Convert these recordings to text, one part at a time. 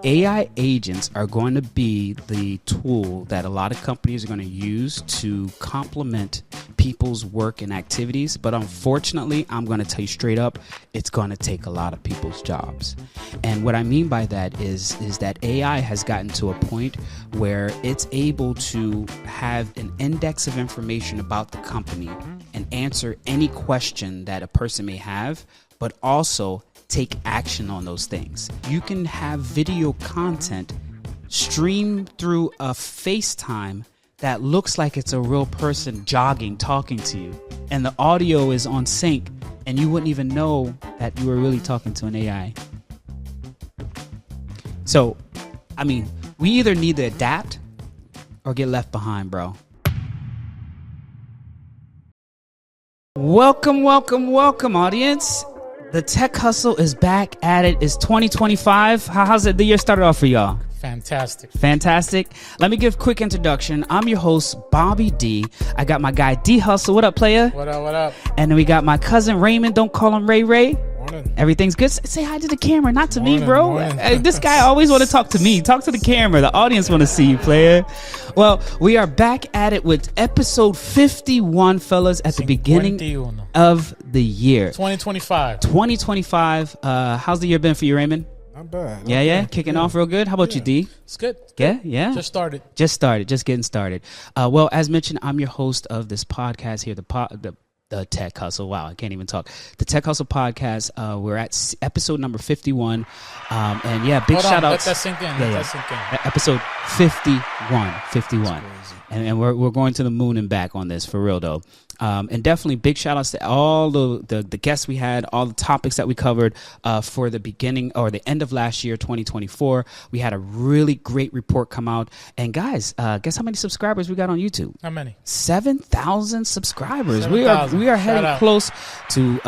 AI agents are going to be the tool that a lot of companies are going to use to complement people's work and activities. But unfortunately, I'm going to tell you straight up, it's going to take a lot of people's jobs. And what I mean by that is that AI has gotten to a point where it's able to have an index of information about the company and answer any question that a person may have, but also take action on those things. You can have video content stream through a FaceTime that looks like it's a real person jogging, talking to you, and the audio is on sync, and you wouldn't even know that you were really talking to an AI. So, I mean, we either need to adapt or get left behind, bro. Welcome, audience. The Tech Hustle is back at it. It's 2025. How's the year started off for y'all? Fantastic. Let me give a quick introduction. I'm your host, Bobby D. I got my guy D Hustle. What up, player? What up? And then we got my cousin Raymond. Don't call him Ray. Morning. Everything's good. Say hi to the camera, not to me, bro. Morning. This guy always want to talk to me. Talk to the camera. The audience want to see you, player. Well, we are back at it with episode 51, fellas, at the beginning of the year. 2025. How's the year been for you, Raymond? Not bad. Yeah. Kicking off real good. How about you, D? It's good. Yeah. Just started. Just getting started. Well, as mentioned, I'm your host of this podcast here, the Tech Hustle. Wow, I can't even talk. The Tech Hustle podcast. We're at episode number 51. And yeah, big shout out. Let that sink in. Episode 51. And we're going to the moon and back on this, for real though. And definitely big shout outs to all the guests we had, all the topics that we covered for the beginning or the end of last year, 2024. We had a really great report come out. And guys, guess how many subscribers we got on YouTube? How many? 7,000 subscribers. 7,000. We are heading close to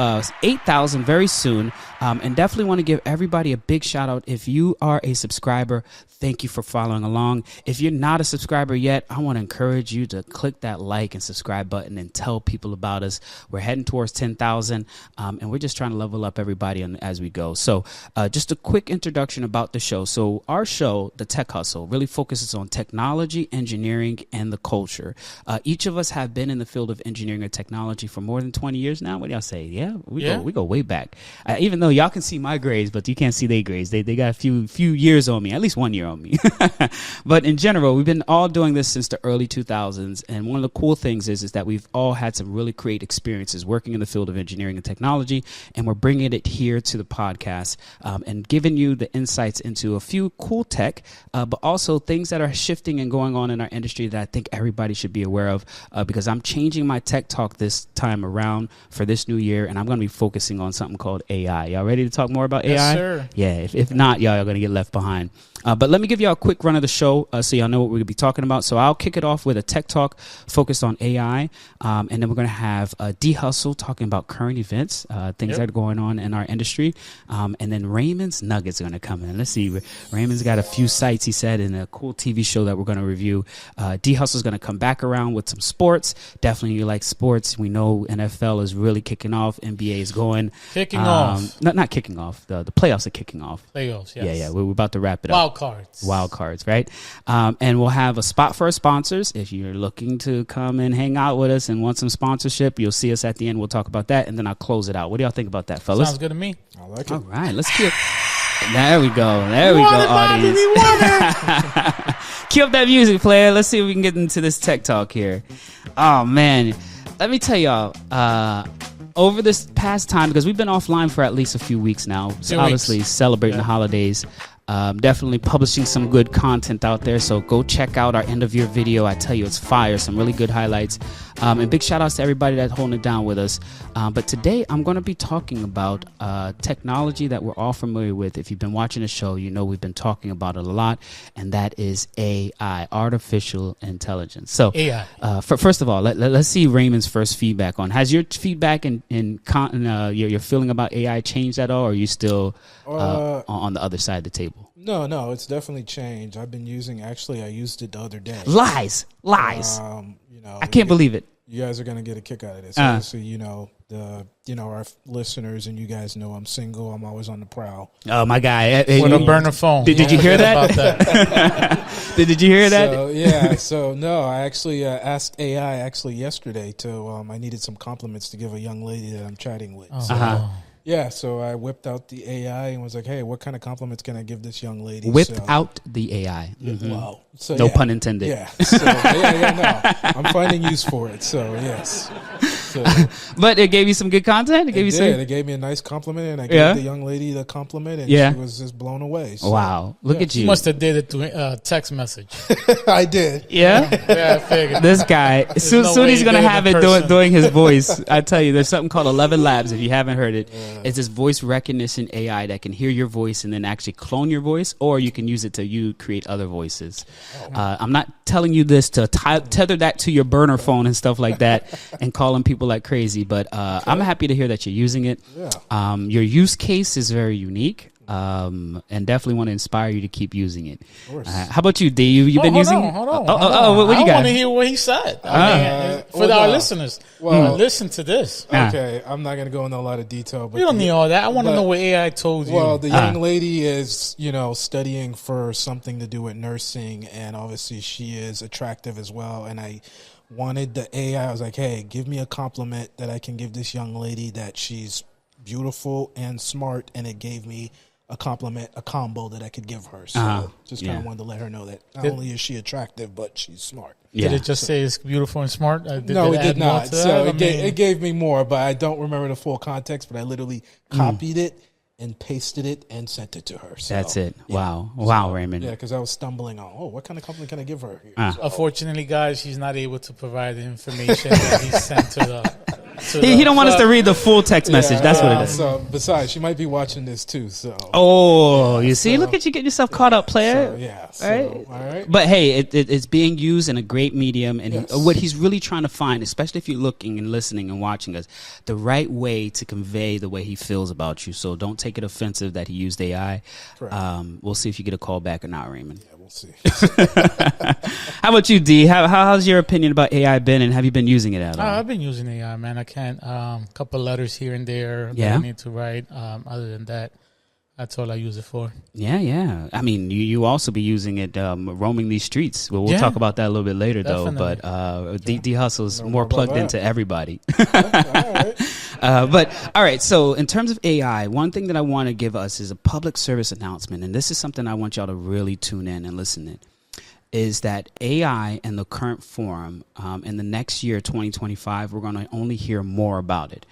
8,000 very soon. And definitely want to give everybody a big shout out. If you are a subscriber, thank you for following along. If you're not a subscriber yet, I want to encourage you to click that like and subscribe button and tell people about us. We're heading towards 10,000, and we're just trying to level up everybody as we go. So just a quick introduction about the show. So our show, The Tech Hustle, really focuses on technology, engineering, and the culture. Each of us have been in the field of engineering or technology for more than 20 years now. What do y'all say? Yeah, we go way back. Even though y'all can see my grades, but you can't see their grades. They got a few years on me, at least 1 year on me. But in general, we've been all doing this since the early 2000s. And one of the cool things is that we've all had some really great experiences working in the field of engineering and technology. And we're bringing it here to the podcast and giving you the insights into a few cool tech, but also things that are shifting and going on in our industry that I think everybody should be aware of, because I'm changing my tech talk this time around for this new year. And I'm going to be focusing on something called AI. Y'all ready to talk more about AI? Yes, sir. Yeah, if not, y'all are going to get left behind. But let me give y'all a quick run of the show so y'all know what we're going to be talking about. So I'll kick it off with a tech talk focused on AI. And then we're going to have D Hustle talking about current events, things that are going on in our industry. And then Raymond's Nuggets are going to come in. Let's see. Raymond's got a few sites, he said, and a cool TV show that we're going to review. D Hustle's going to come back around with some sports. Definitely you like sports. We know NFL is really kicking off. NBA is going. Kicking off. Not kicking off. The playoffs are kicking off. Playoffs, yes. Yeah. We're about to wrap it up. Wild cards, right? And we'll have a spot for our sponsors. If you're looking to come and hang out with us and want some sponsorship, you'll see us at the end. We'll talk about that, and then I'll close it out. What do y'all think about that, fellas? Sounds good to me. I like it. All right, let's keep. There we go, audience. Cue up that music, player. Let's see if we can get into this tech talk here. Oh man, let me tell y'all. Over this past time, because we've been offline for at least a few weeks now, obviously celebrating the holidays. Definitely publishing some good content out there. So go check out our end of year video. I tell you, it's fire. Some really good highlights. And big shout outs to everybody that's holding it down with us. But today I'm going to be talking about technology that we're all familiar with. If you've been watching the show, you know we've been talking about it a lot. And that is AI, artificial intelligence. So AI. First of all, let's see Raymond's first feedback on. Has your feedback and your feeling about AI changed at all? Or are you still on the other side of the table? No, it's definitely changed. I've been using. Actually, I used it the other day. Lies. I can't believe it. You guys are gonna get a kick out of this. Obviously, our listeners and you guys know I'm single. I'm always on the prowl. Oh my guy, with a burner phone. Did you hear that? About that? Did you hear that? So no, I actually asked AI yesterday to. I needed some compliments to give a young lady that I'm chatting with. Yeah, so I whipped out the AI and was like, "Hey, what kind of compliments can I give this young lady?" Whipped out the AI. Mm-hmm. Wow. So, no pun intended. Yeah. So, no. I'm finding use for it. So yes. So, but it gave you some good content. It gave me a nice compliment, and I gave the young lady the compliment, and she was just blown away. So, wow, look at you! You must have did it through text message. I did. Yeah, I figured. This guy, soon he's gonna have it doing his voice. I tell you, there's something called 11 Labs. If you haven't heard it, it's this voice recognition AI that can hear your voice and then actually clone your voice, or you can use it to create other voices. I'm not telling you this to tether that to your burner phone and stuff like that, and calling people like crazy, but I'm happy to hear that you're using it. Yeah. Your use case is very unique, and definitely want to inspire you to keep using it. How about you, D? You've been using it? Hold on. What you got? I want to hear what he said. For our listeners, listen to this. Okay, I'm not going to go into a lot of detail. But you don't need all that. I want to know what AI told you. Well, the young lady is, studying for something to do with nursing, and obviously she is attractive as well, and I wanted the AI. I was like, hey, give me a compliment that I can give this young lady that she's beautiful and smart, and it gave me a compliment, a combo that I could give her. So just kind of wanted to let her know that not only is she attractive, but she's smart. Did it just say it's beautiful and smart? No, it did not. So it gave me more, but I don't remember the full context, but I literally copied it and pasted it and sent it to her. So, that's it. Wow. Wow, Raymond. Yeah, because I was stumbling on, what kind of compliment can I give her here? Unfortunately, guys, she's not able to provide the information that he sent to the... He don't want us to read the full text message. That's what it is. So besides, she might be watching this too. So you see, look at you getting yourself caught up, player. All right. But hey, it's being used in a great medium, and what he's really trying to find, especially if you're looking and listening and watching us, the right way to convey the way he feels about you. So don't take it offensive that he used AI. We'll see if you get a call back or not, Raymond. Yeah, we'll see. How about you, D? How's your opinion about AI been, and have you been using it at all? I've been using AI, man. I can't. Couple letters here and there that I need to write. Other than that, that's all I use it for. Yeah. I mean, you also be using it roaming these streets. Well, we'll talk about that a little bit later, though. But D Hustle's more plugged into everybody. But all right. So in terms of AI, one thing that I want to give us is a public service announcement, and this is something I want y'all to really tune in and listen in. Is that AI in the current form, in the next year, 2025, we're going to only hear more about it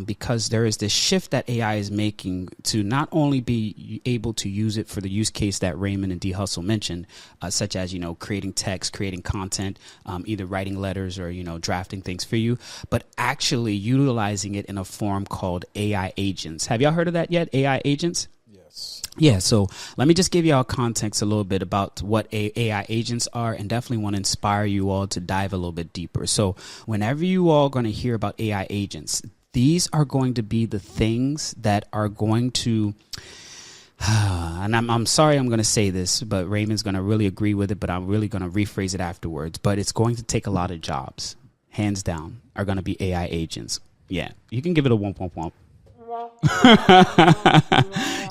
because there is this shift that AI is making to not only be able to use it for the use case that Raymond and D Hustle mentioned, such as, creating text, creating content, either writing letters or, drafting things for you, but actually utilizing it in a form called AI agents. Have y'all heard of that yet? AI agents? Yeah, so let me just give y'all context a little bit about what AI agents are, and definitely want to inspire you all to dive a little bit deeper. So whenever you all are going to hear about AI agents, these are going to be the things that are going to, and I'm sorry I'm going to say this, but Raymond's going to really agree with it, but I'm really going to rephrase it afterwards. But it's going to take a lot of jobs, hands down, are going to be AI agents. Yeah, you can give it a womp womp womp.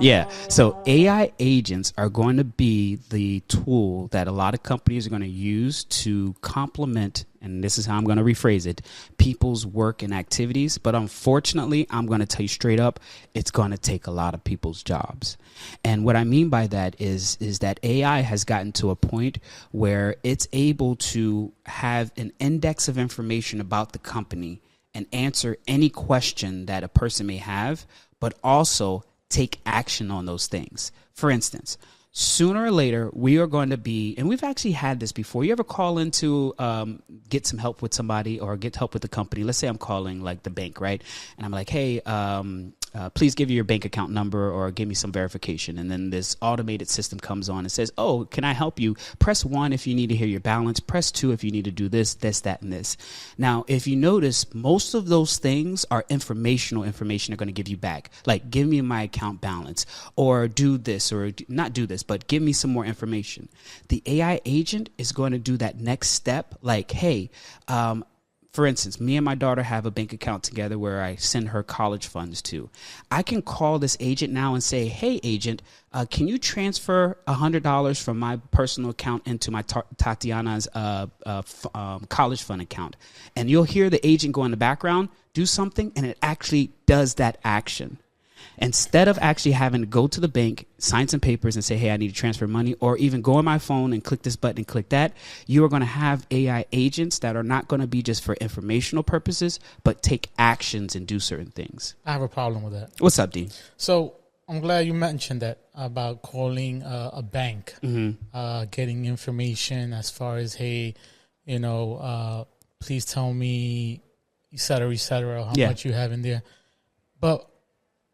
Yeah, so AI agents are going to be the tool that a lot of companies are going to use to complement, and this is how I'm going to rephrase it, people's work and activities. But unfortunately, I'm going to tell you straight up, it's going to take a lot of people's jobs. And what I mean by that is that AI has gotten to a point where it's able to have an index of information about the company and answer any question that a person may have, but also take action on those things. For instance, sooner or later, we are going to be, and we've actually had this before. You ever call in to get some help with somebody or get help with the company? Let's say I'm calling like the bank, right? And I'm like, hey, please give me your bank account number or give me some verification. And then this automated system comes on and says, oh, can I help you? Press 1 if you need to hear your balance. Press 2 if you need to do this, that, and this. Now, if you notice, most of those things are information they're going to give you back. Like, give me my account balance or do this or not do this, but give me some more information. The AI agent is going to do that next step. Like, hey, for instance, me and my daughter have a bank account together where I send her college funds to. I can call this agent now and say, hey, agent, can you transfer $100 from my personal account into my Tatiana's college fund account? And you'll hear the agent go in the background, do something, and it actually does that action. Instead of actually having to go to the bank, sign some papers and say, hey, I need to transfer money, or even go on my phone and click this button and click that, you are going to have AI agents that are not going to be just for informational purposes, but take actions and do certain things. I have a problem with that. What's up, Dean? So I'm glad you mentioned that about calling a bank, getting information as far as, hey, please tell me, et cetera, how much you have in there. But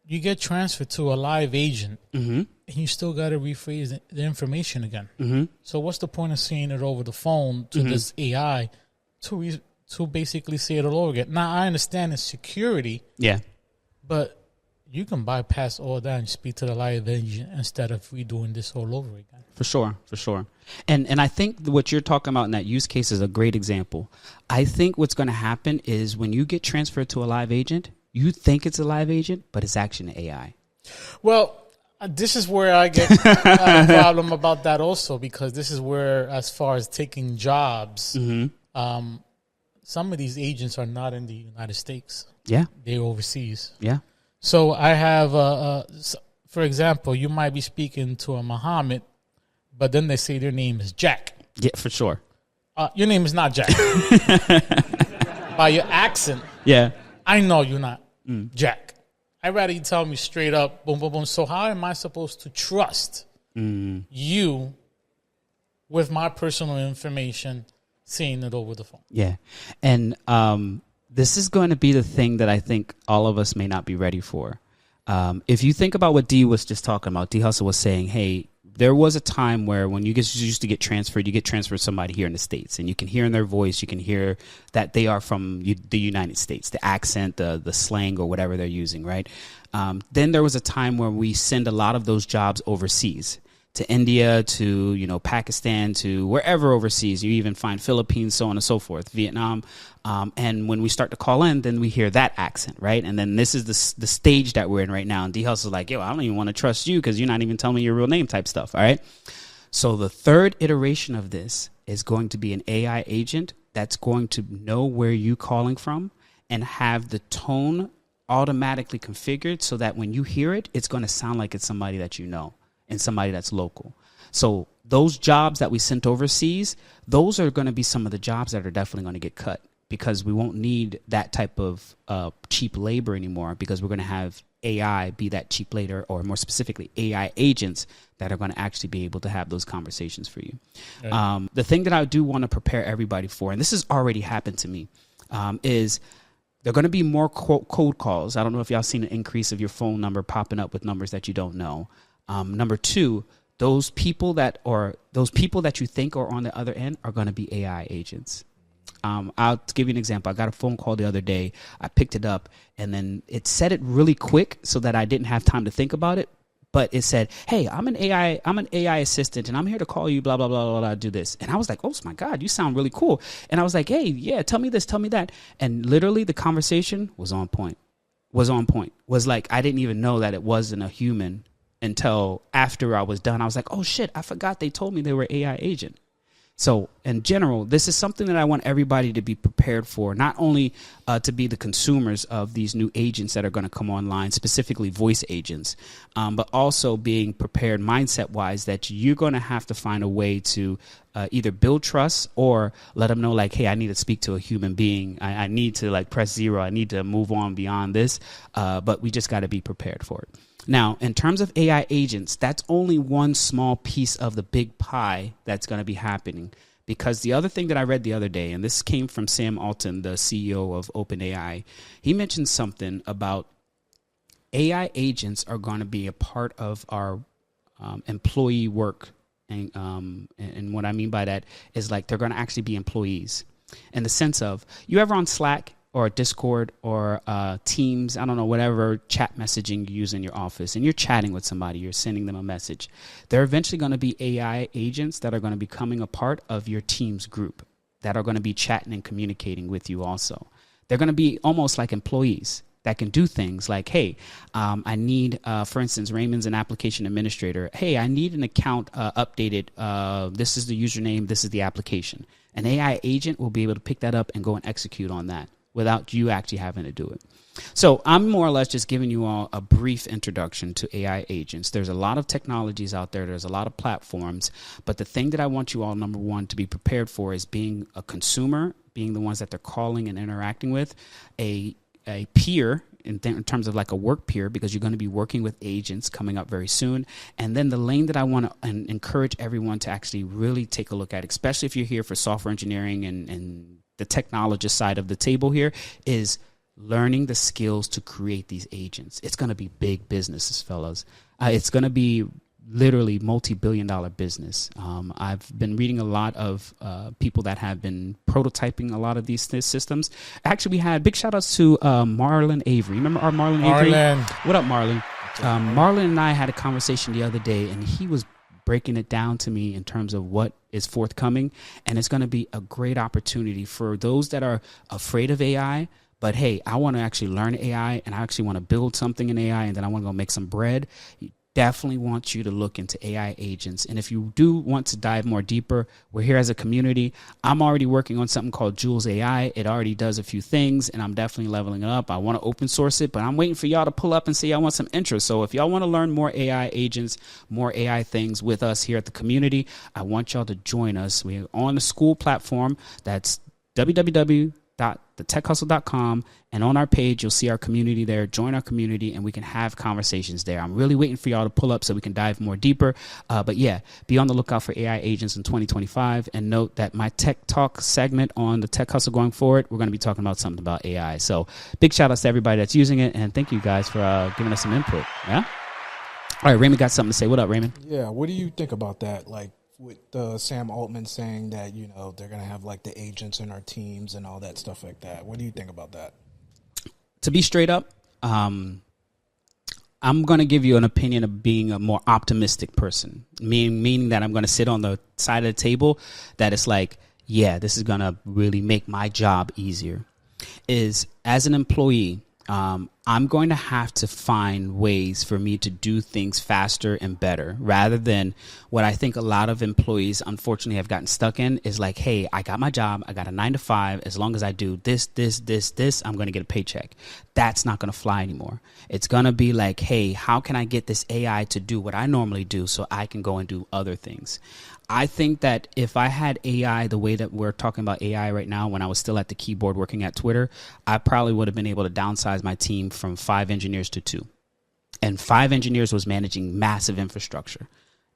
you get transferred to a live agent, and you still got to rephrase the information again. So what's the point of saying it over the phone to this AI to basically say it all over again? Now, I understand it's security, but you can bypass all that and speak to the live agent instead of redoing this all over again. For sure. And I think what you're talking about in that use case is a great example. I think what's going to happen is when you get transferred to a live agent, you think it's a live agent, but it's actually an AI. Well, this is where I get a problem about that also, because this is where, as far as taking jobs, some of these agents are not in the United States. Yeah. They're overseas. Yeah. So I have, for example, you might be speaking to a Muhammad, but then they say their name is Jack. Yeah, for sure. Your name is not Jack. By your accent. Yeah. I know you're not Jack. I'd rather you tell me straight up, boom, boom, boom. So how am I supposed to trust you with my personal information, seeing it over the phone? Yeah. And this is going to be the thing that I think all of us may not be ready for. If you think about what D was just talking about, D Hustle was saying, hey, there was a time where when you used to get transferred, you get transferred to somebody here in the States, and you can hear in their voice, you can hear that they are from the United States, the accent, the slang, or whatever they're using, right? Then there was a time where we send a lot of those jobs overseas, to India, to Pakistan, to wherever overseas. You even find Philippines, so on and so forth, Vietnam. And when we start to call in, then we hear that accent, right? And then this is the stage that we're in right now. And D Hustle is like, yo, I don't even want to trust you because you're not even telling me your real name type stuff, all right? So the third iteration of this is going to be an AI agent that's going to know where you're calling from and have the tone automatically configured so that when you hear it, it's going to sound like it's somebody that you know and somebody that's local. So those jobs that we sent overseas, those are going to be some of the jobs that are definitely going to get cut, because we won't need that type of cheap labor anymore, because we're going to have AI be that cheap labor, or more specifically AI agents that are going to actually be able to have those conversations for you. Right. The thing that I do want to prepare everybody for, and this has already happened to me, is there are going to be more cold calls. I don't know if y'all seen an increase of your phone number popping up with numbers that you don't know. Number two, those people that you think are on the other end are going to be AI agents. I'll give you an example. I got a phone call the other day. I picked it up, and then it said it really quick so that I didn't have time to think about it. But it said, hey, I'm an AI assistant, and I'm here to call you, blah, blah, blah, blah, blah, do this. And I was like, oh, my God, you sound really cool. And I was like, hey, yeah, tell me this, tell me that. And literally the conversation was on point. Was like, I didn't even know that it wasn't a human until after I was done. I was like, oh, shit, I forgot they told me they were AI agent. So in general, this is something that I want everybody to be prepared for, not only to be the consumers of these new agents that are going to come online, specifically voice agents, but also being prepared mindset-wise that you're going to have to find a way to either build trust or let them know, like, hey, I need to speak to a human being. I need to press 0. I need to move on beyond this. But we just got to be prepared for it. Now, in terms of AI agents, that's only one small piece of the big pie that's going to be happening. Because the other thing that I read the other day, and this came from Sam Altman, the CEO of OpenAI, he mentioned something about AI agents are going to be a part of our employee work. And what I mean by that is they're going to actually be employees in the sense of, you ever on Slack or Discord or Teams, I don't know, whatever chat messaging you use in your office, and you're chatting with somebody, you're sending them a message. They're eventually going to be AI agents that are going to be becoming a part of your Teams group. that are going to be chatting and communicating with you also. They're going to be almost like employees that can do things like, hey, I need, for instance, Raymond's an application administrator. Hey, I need an account updated. This is the username. This is the application. An AI agent will be able to pick that up and go and execute on that without you actually having to do it. So I'm more or less just giving you all a brief introduction to AI agents. There's a lot of technologies out there. There's a lot of platforms. But the thing that I want you all, number one, to be prepared for is being a consumer, being the ones that they're calling and interacting with, a peer in terms of like a work peer, because you're going to be working with agents coming up very soon. And then the lane that I want to encourage everyone to actually really take a look at, especially if you're here for software engineering and the technologist side of the table here, is learning the skills to create these agents. It's going to be big businesses, fellas. It's going to be literally multi-billion-dollar business. I've been reading a lot of people that have been prototyping a lot of these systems. Actually, we had big shout-outs to Marlon Avery. Remember our Marlon Avery? What up, Marlon? Marlon and I had a conversation the other day, and he was breaking it down to me in terms of what is forthcoming, and it's going to be a great opportunity for those that are afraid of AI. But hey, I want to actually learn AI, and I actually want to build something in AI, and then I want to go make some bread. Definitely want you to look into AI agents. And if you do want to dive more deeper, we're here as a community. I'm already working on something called Jules AI. It already does a few things, and I'm definitely leveling it up. I want to open source it, but I'm waiting for y'all to pull up and say y'all want some interest. So if y'all want to learn more AI agents, more AI things with us here at the community, I want y'all to join us. We're on the school platform. That's www.thetechhustle.com, and on our page you'll see our community there. Join our community and we can have conversations there. I'm really waiting for y'all to pull up so we can dive more deeper, but yeah, be on the lookout for AI agents in 2025. And note that my tech talk segment on the Tech Hustle going forward, we're going to be talking about something about AI. So big shout outs to everybody that's using it, and thank you guys for giving us some input. Yeah, all right, Raymond got something to say. What up, Raymond? Yeah, what do you think about that? Like with Sam Altman saying that, you know, they're going to have like the agents in our teams and all that stuff like that. What do you think about that? To be straight up, I'm going to give you an opinion of being a more optimistic person, meaning that I'm going to sit on the side of the table that it's like, yeah, this is going to really make my job easier. Is as an employee, I'm going to have to find ways for me to do things faster and better, rather than what I think a lot of employees, unfortunately, have gotten stuck in is like, hey, I got my job. I got a 9 to 5. As long as I do this, I'm going to get a paycheck. That's not going to fly anymore. It's going to be like, hey, how can I get this AI to do what I normally do so I can go and do other things? I think that if I had AI the way that we're talking about AI right now, when I was still at the keyboard working at Twitter, I probably would have been able to downsize my team from 5 engineers to 2. And 5 engineers was managing massive infrastructure.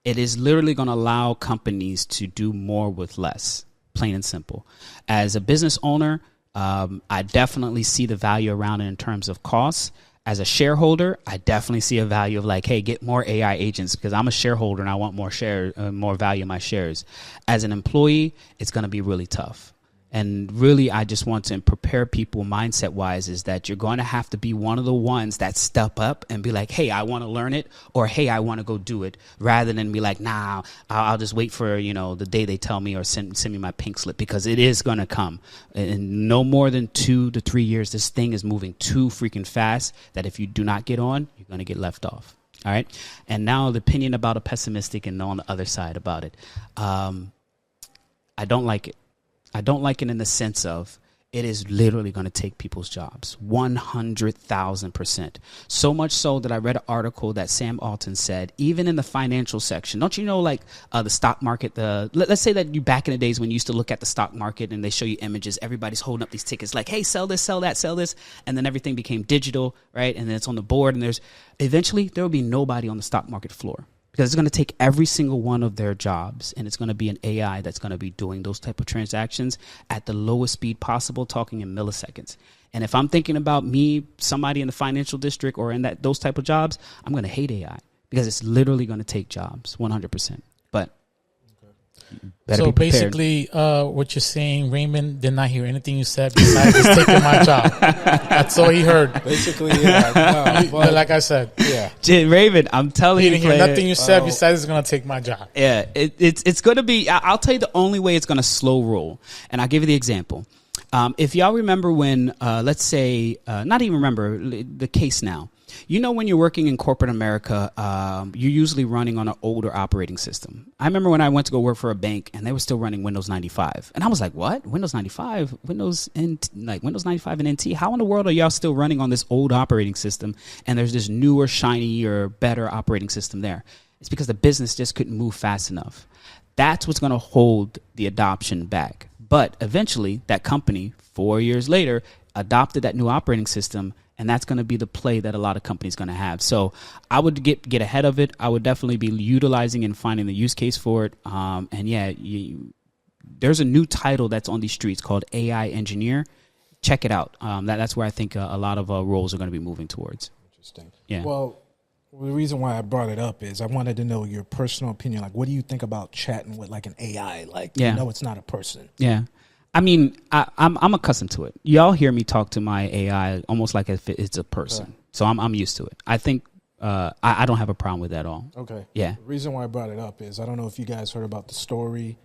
It is literally going to allow companies to do more with less, plain and simple. As a business owner, I definitely see the value around it in terms of costs. As a shareholder, I definitely see a value of like, hey, get more AI agents, because I'm a shareholder and I want more more value in my shares. As an employee, it's going to be really tough. And really, I just want to prepare people mindset-wise is that you're going to have to be one of the ones that step up and be like, hey, I want to learn it, or hey, I want to go do it, rather than be like, nah, I'll just wait for, you know, the day they tell me or send me my pink slip, because it is going to come. In no more than 2 to 3 years, this thing is moving too freaking fast that if you do not get on, you're going to get left off. All right. And now the opinion about a pessimistic and on the other side about it. I don't like it. I don't like it in the sense of it is literally going to take people's jobs 100,000%. So much so that I read an article that Sam Altman said, even in the financial section, don't you know, like the stock market, let's say that you back in the days when you used to look at the stock market and they show you images, everybody's holding up these tickets like, hey, sell this, sell that, sell this. And then everything became digital, right? And then it's on the board, and eventually there will be nobody on the stock market floor. Because it's going to take every single one of their jobs, and it's going to be an AI that's going to be doing those type of transactions at the lowest speed possible, talking in milliseconds. And if I'm thinking about me, somebody in the financial district or in those type of jobs, I'm going to hate AI because it's literally going to take jobs 100%. But Better So be prepared. basically, what you're saying, Raymond did not hear anything you said besides just taking my job. That's all he heard. Basically, yeah. No, But like I said, yeah. Raven, I'm telling he you, didn't hear player, nothing you said besides it's going to take my job. Yeah, it's going to be. I'll tell you the only way it's going to slow roll, and I'll give you the example. If y'all remember when, let's say, not even remember the case now. You know, when you're working in corporate America, you're usually running on an older operating system. I remember when I went to go work for a bank, and they were still running Windows 95, and I was like, "What? Windows 95? Windows 95 and NT? How in the world are y'all still running on this old operating system? And there's this newer, shinier, better operating system there?" It's because the business just couldn't move fast enough. That's what's going to hold the adoption back. But eventually, that company, 4 years later, adopted that new operating system, and that's going to be the play that a lot of companies going to have. So I would get ahead of it. I would definitely be utilizing and finding the use case for it. And yeah, there's a new title that's on these streets called AI engineer. Check it out. That's where I think a lot of roles are going to be moving towards. Interesting. Yeah. Well, the reason why I brought it up is I wanted to know your personal opinion. Like, what do you think about chatting with like an AI? Like, Yeah. you know, it's not a person. Yeah. I mean, I'm accustomed to it. Y'all hear me talk to my AI almost like if it's a person. Okay. So I'm used to it. I think I don't have a problem with that at all. Okay. Yeah. The reason why I brought it up is I don't know if you guys heard about the story.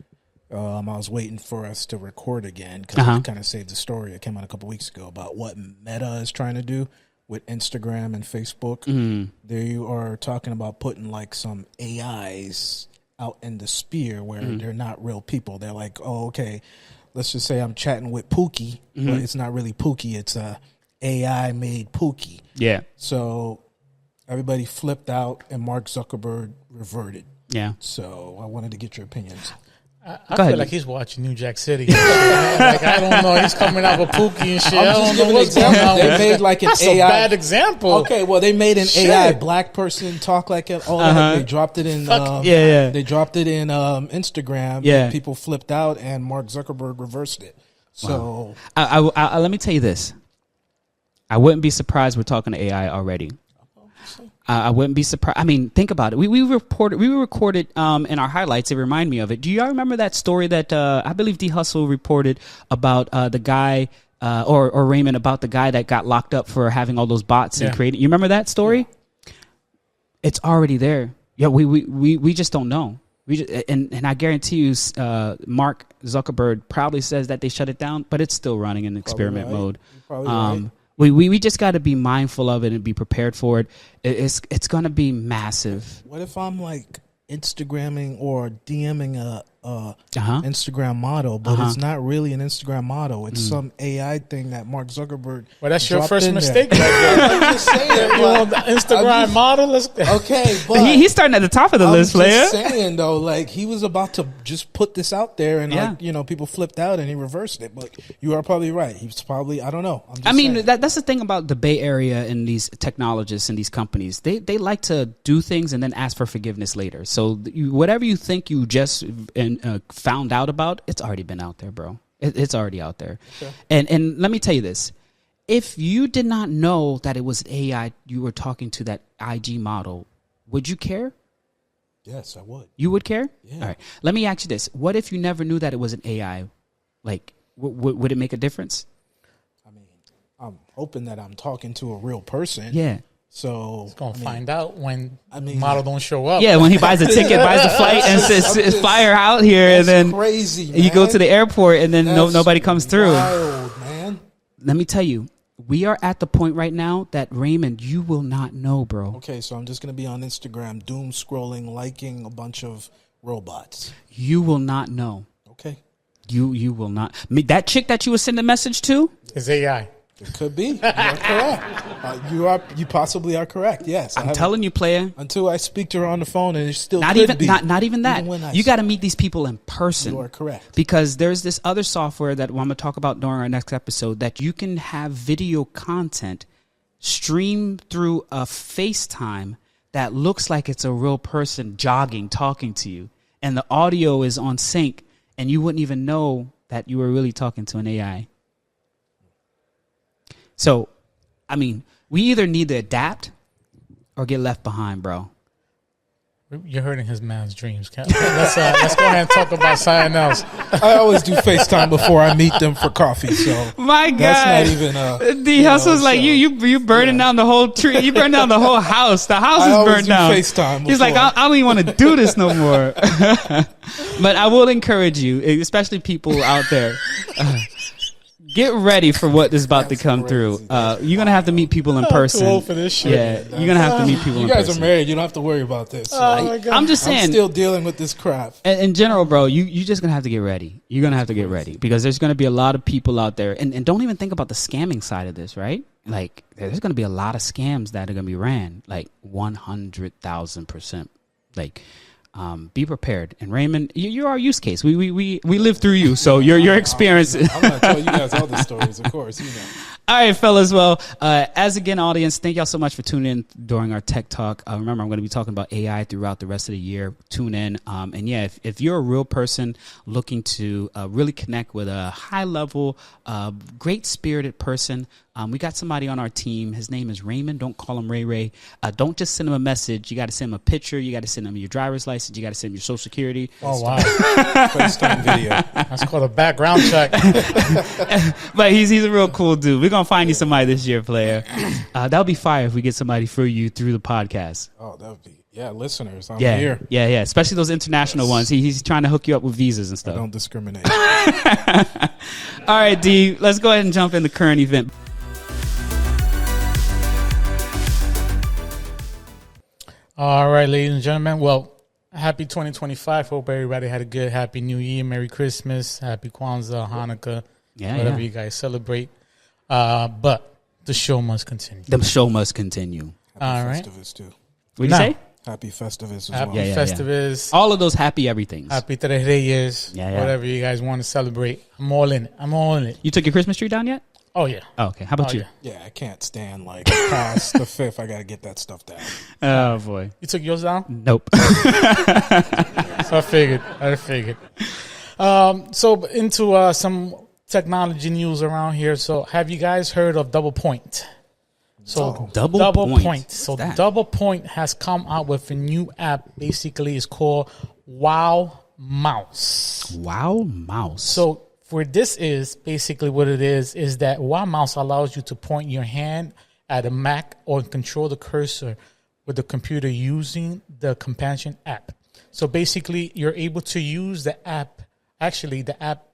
I was waiting for us to record again because I kind of saved the story. It came out a couple weeks ago about what Meta is trying to do with Instagram and Facebook. They are talking about putting like some AIs out in the sphere where they're not real people. They're like, oh, okay, let's just say I'm chatting with Pookie, but it's not really Pookie. It's a AI made Pookie. Yeah. So everybody flipped out and Mark Zuckerberg reverted. Yeah. So I wanted to get your opinions. I feel like he's watching New Jack City. Like, I don't know. He's coming out with Pookie and shit. I don't know what's going on. They made like an That's AI. a bad example. Okay, well, they made an AI black person talk like it. Oh, they dropped it in. They dropped it in Instagram. Yeah. And people flipped out, and Mark Zuckerberg reversed it. So I let me tell you this. I wouldn't be surprised we're talking to AI already. I wouldn't be surprised. I mean, think about it. We recorded in our highlights. It reminded me of it. Do y'all remember that story that I believe D Hustle reported about the guy or Raymond, about the guy that got locked up for having all those bots and creating? You remember that story? Yeah. It's already there. Yeah, we just don't know. And I guarantee you, Mark Zuckerberg probably says that they shut it down, but it's still running in experiment mode. Probably right. We just got to be mindful of it and be prepared for it. It's going to be massive. What if I'm like Instagramming or DMing a Instagram model, but it's not really an Instagram model. It's some AI thing that Mark Zuckerberg. Well, that's your first mistake. Right there. I'm just saying, you want the Instagram model? Let's go. Okay, but he's starting at the top of the list, player. I'm just saying though, like he was about to just put this out there, and like people flipped out, and he reversed it. But you are probably right. He was probably I don't know. I mean, that's the thing about the Bay Area and these technologists and these companies. They like to do things and then ask for forgiveness later. So whatever you think you just found out about, it's already been out there, bro. It's already out there. Okay. And let me tell you this. If you did not know that it was AI you were talking to, that IG model, would you care? Yes, I would. You would care? Yeah. All right. Let me ask you this. What if you never knew that it was an AI? Like, would it make a difference? I mean, I'm hoping that I'm talking to a real person. Yeah. So it's gonna find out when the model don't show up. Yeah, when he buys a ticket, buys the flight, and says fly her out here, and then crazy, man. You go to the airport, and then nobody comes through. Wild, man. Let me tell you, we are at the point right now that Raymond, you will not know, bro. Okay, so I'm just gonna be on Instagram, doom scrolling, liking a bunch of robots. You will not know. Okay. You will not. That chick that you would send a message to is AI. It could be. You are correct. You possibly are correct. Yes, I'm telling you, player. Until I speak to her on the phone, and it still not could even be. Not even that. You got to meet these people in person. You are correct. Because there's this other software that I'm going to talk about during our next episode that you can have video content stream through a FaceTime that looks like it's a real person jogging, talking to you, and the audio is on sync, and you wouldn't even know that you were really talking to an AI. So, I mean, we either need to adapt or get left behind, bro. You're hurting his man's dreams. Let's go ahead and talk about something else. I always do FaceTime before I meet them for coffee. So my God, that's not even D Hustle's like you burning down the whole tree. You burn down the whole house. The house is burned down. FaceTime He's like, I don't even want to do this no more. But I will encourage you, especially people out there. Get ready for what is about to come through. You're gonna have to meet people in person. Too old for this shit. Yeah, you're gonna have to meet people in person. You guys are married. You don't have to worry about this. Oh my God. I'm just saying. I'm still dealing with this crap. In general, bro, you just gonna have to get ready. You're gonna have to get ready because there's gonna be a lot of people out there, and don't even think about the scamming side of this, right? Like, there's gonna be a lot of scams that are gonna be ran, like 100,000%. Like, be prepared. And Raymond, you're our use case. We live through you, so your experience. I'm gonna tell you guys all the stories, of course. You know. All right, fellas. Well, as again, audience, thank y'all so much for tuning in during our tech talk. Remember, I'm going to be talking about AI throughout the rest of the year. Tune in. And yeah, if you're a real person looking to really connect with a high level, great spirited person, we got somebody on our team. His name is Raymond. Don't call him Ray Ray. Don't just send him a message. You got to send him a picture. You got to send him your driver's license. You got to send him your social security. Oh, wow. FaceTime video. That's called a background check. But he's a real cool dude. We're going to find you somebody this year, player. That'll be fire if we get somebody for you through the podcast. Oh, that would be, listeners. I'm Yeah, here. yeah. Especially those international ones. He's trying to hook you up with visas and I stuff. don't discriminate. All right, D, let's go ahead and jump in the current event. All right, ladies and gentlemen. Well, happy 2025. Hope everybody had a good, happy New Year, Merry Christmas, Happy Kwanzaa, Hanukkah, whatever you guys celebrate. But the show must continue. The show must continue. Happy Festivus, too. What'd you say? Happy Festivus as Happy well. Festivus. All of those happy everythings. Happy Tres Reyes. Yeah. Whatever you guys want to celebrate. I'm all in it. You took your Christmas tree down yet? Oh, yeah. Oh, okay. How about you? Yeah, I can't stand like past the 5th. I got to get that stuff down. Oh, boy. You took yours down? Nope. So I figured. So into some technology news around here. So have you guys heard of Double Point? So Double Point. So Double Point has come out with a new app. Basically, it's called Wow Mouse. Wow Mouse. So for this is basically what it is that Wow Mouse allows you to point your hand at a Mac or control the cursor with the computer using the companion app. So basically, you're able to use the app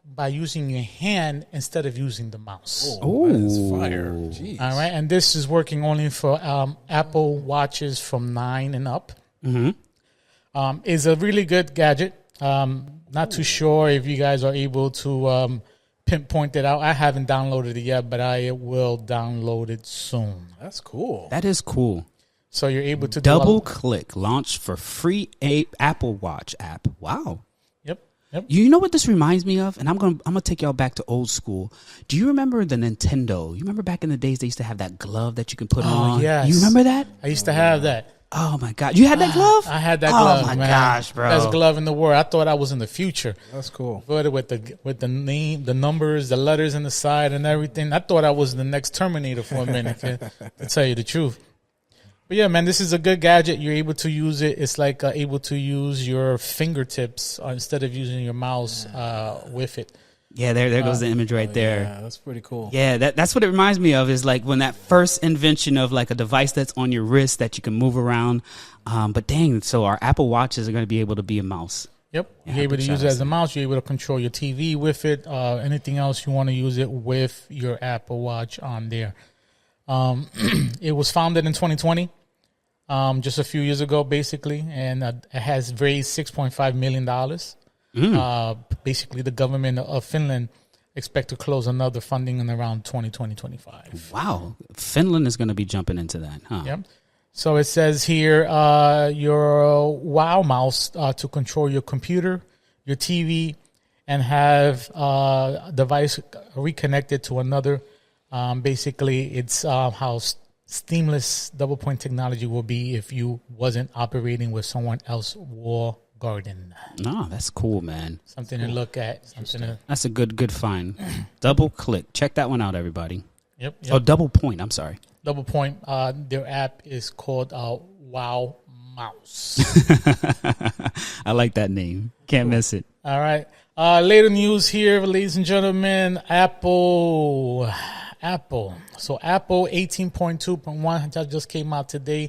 by using your hand instead of using the mouse. Oh, that is fire. Jeez. All right, and this is working only for Apple Watches from 9 and up. Mm-hmm. It's a really good gadget. Not too sure if you guys are able to pinpoint it out. I haven't downloaded it yet, but I will download it soon. That's cool. That is cool. So you're able to Double Click launched for free Apple Watch app. Wow. Yep. You know what this reminds me of? And I'm gonna take y'all back to old school. Do you remember the Nintendo? You remember back in the days they used to have that glove that you can put on? Yes. You remember that? I used to have that. Oh my God. You had that glove? I had that glove. Oh my man. gosh, bro. Best glove in the world. I thought I was in the future. That's cool. But with the name, the numbers, the letters in the side and everything, I thought I was the next Terminator for a minute, to tell you the truth. But yeah, man, this is a good gadget. You're able to use it. It's like able to use your fingertips instead of using your mouse with it. Yeah, there goes the image right there. Yeah, that's pretty cool. Yeah, that's what it reminds me of, is like when that first invention of like a device that's on your wrist that you can move around. But dang, so our Apple Watches are going to be able to be a mouse. Yep. Yeah, You're able to use it as a mouse. You're able to control your TV with it. Anything else you want to use it with your Apple Watch on there. It was founded in 2020. Just a few years ago, basically, and it has raised $6.5 million. Basically, the government of Finland expect to close another funding in around 2020-25. Wow. Finland is going to be jumping into that, huh? Yep. So it says here, your Wow Mouse to control your computer, your TV, and have a device reconnected to another. Basically, it's how seamless Double Point technology will be if you wasn't operating with someone else wall garden. No, that's cool, man. Something to look at. That's a good find. Double Click. Check that one out, everybody. Yep. Oh, Double Point. I'm sorry. Double Point. Their app is called Wow mouse. I like that name. Can't miss it. All right. Later news here, ladies and gentlemen. Apple. So Apple 18.2.1 just came out today.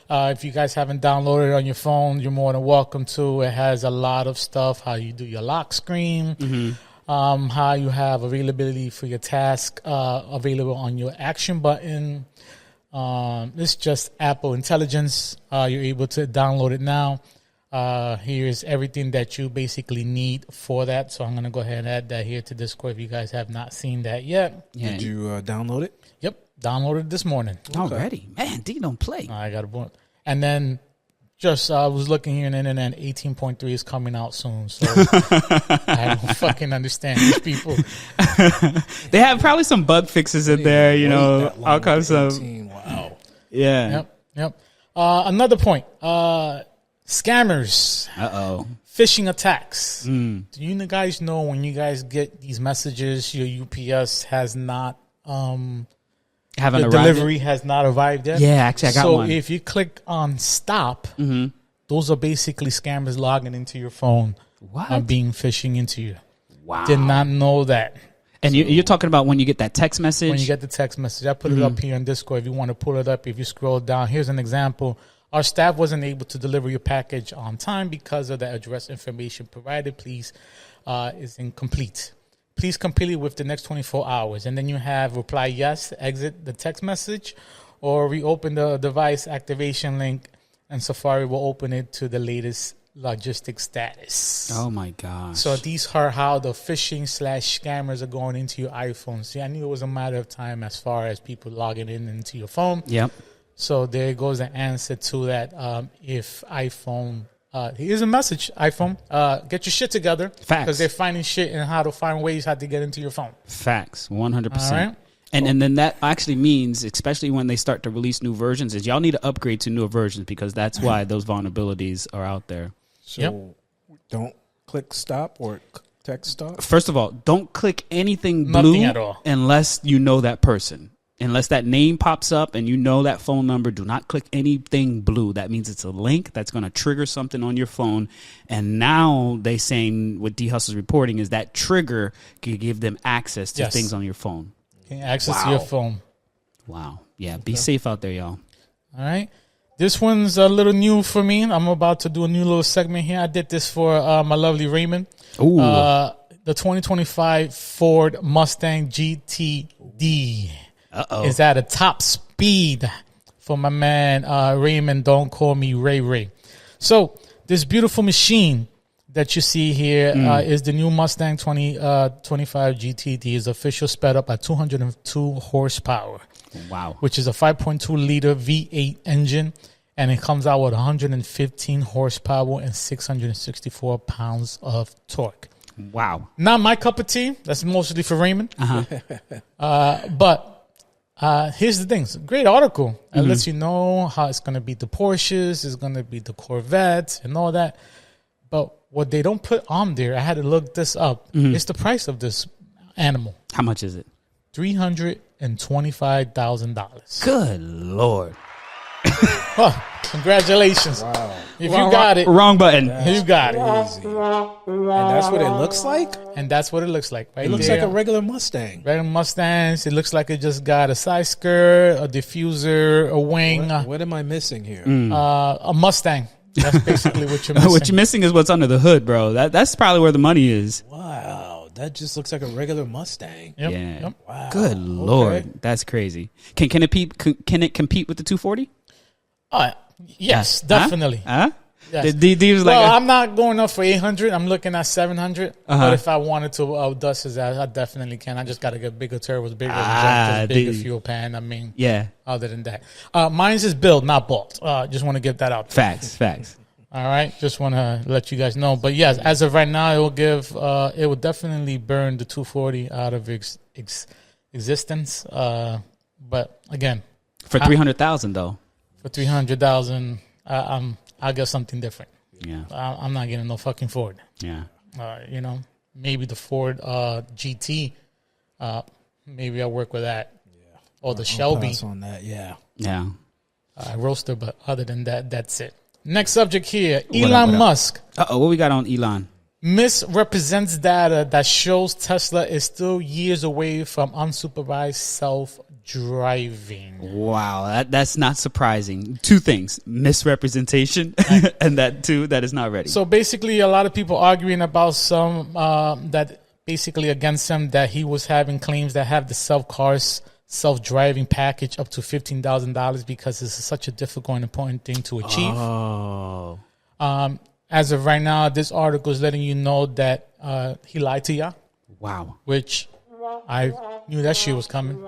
If you guys haven't downloaded it on your phone, you're more than welcome to. It has a lot of stuff, how you do your lock screen, how you have availability for your task available on your action button. It's just Apple Intelligence. You're able to download it now. Here's everything that you basically need for that. So I'm going to go ahead and add that here to Discord if you guys have not seen that yet. Yeah. Did you download it? Yep. Downloaded it this morning. Already? Man, D don't play. I got a book. And then just I was looking here on the internet, 18.3 is coming out soon. So I don't fucking understand these people. They have probably some bug fixes in there, you know, all kinds of. Wow. Yeah. Yep. Another point. Scammers. Phishing attacks. Do you guys know when you guys get these messages, your UPS has not the delivery has not arrived yet? Yeah, actually I got one. So if you click on stop, those are basically scammers logging into your phone. What? Being phishing into you. Wow. Did not know that. And you're talking about when you get that text message? When you get the text message. I put it up here on Discord if you want to pull it up. If you scroll down, here's an example. Our staff wasn't able to deliver your package on time because of the address information provided. Please is incomplete. Please complete it with the next 24 hours. And then you have reply yes, exit the text message, or reopen the device activation link, and Safari will open it to the latest logistic status. Oh, my gosh. So these are how the phishing / scammers are going into your iPhone. See, I knew it was a matter of time as far as people logging into your phone. Yep. So there goes the answer to that. If iPhone... here's a message, iPhone. Get your shit together. Facts. Because they're finding shit and how to find ways how to get into your phone. Facts. 100%. All right. And then that actually means, especially when they start to release new versions, is y'all need to upgrade to newer versions because that's why those vulnerabilities are out there. So don't click stop or text stop? First of all, don't click anything Nothing blue at all. unless you know that person. Unless that name pops up and you know that phone number, do not click anything blue. That means it's a link that's going to trigger something on your phone. And now they saying what D Hustle's reporting is that trigger can give them access to things on your phone. Access to your phone. Wow. Yeah. Be safe out there, y'all. All right. This one's a little new for me. I'm about to do a new little segment here. I did this for my lovely Raymond. Ooh. The 2025 Ford Mustang GTD. Is at a top speed for my man Raymond. Don't call me Ray. So this beautiful machine that you see here is the new Mustang 2025 GTD. Is official sped up at 202 horsepower. Wow. Which is a 5.2 liter V8 engine, and it comes out with 115 horsepower and 664 pounds of torque. Wow. Not my cup of tea. That's mostly for Raymond. But here's the thing. It's a great article. It lets you know how it's going to be the Porsches, it's going to be the Corvettes and all that. But what they don't put on there, I had to look this up, is the price of this animal. How much is it? $325,000. Good Lord. Oh, congratulations. Wow. If you got it. Wrong button. You got it. Easy. And that's what it looks like? And that's what it looks like. Right It looks there. like a regular Mustang. Regular Mustangs. It looks like it just got a side skirt, a diffuser, a wing. What am I missing here? A Mustang. That's basically what you're missing. What you're missing is what's under the hood, bro. That's probably where the money is. Wow. That just looks like a regular Mustang. Yep. Yeah. Yep. Wow. Good Lord. Okay. That's crazy. Can it compete with the 240? Yes, definitely. Huh? Yes. D was like, I'm not going up for 800. I'm looking at 700. But if I wanted to dust his ass, I definitely can. I just got to get bigger turbos, bigger injectors, bigger fuel pan. I mean, yeah. Other than that. Mine's is built, not bought. Just want to get that out there. Facts. All right. Just want to let you guys know. But yes, as of right now, it will definitely burn the 240 out of existence. But again. For 300,000 though. For 300,000, I'll get something different. Yeah. I'm not getting no fucking Ford. Yeah. Maybe the Ford GT. Maybe I'll work with that. Yeah. Or the Shelby. Pass on that, yeah. Roadster, but other than that, that's it. Next subject here. What Elon up? Musk What we got on Elon? misrepresents data that shows Tesla is still years away from unsupervised self-driving. Wow, that's not surprising. Two things: misrepresentation, and that is not ready. So basically, a lot of people arguing about some that basically against him that he was having claims that have the self-driving package up to $15,000 because it's such a difficult and important thing to achieve. Oh. As of right now, this article is letting you know that he lied to you. Wow. Which I knew that shit was coming.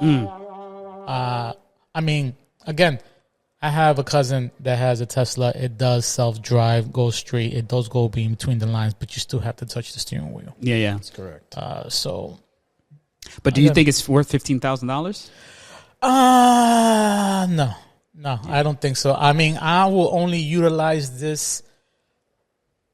I mean, again, I have a cousin that has a Tesla. It does self-drive, goes straight. It does go between the lines, but you still have to touch the steering wheel. Yeah. That's correct. But do you think it's worth $15,000? No, I don't think so. I mean, I will only utilize this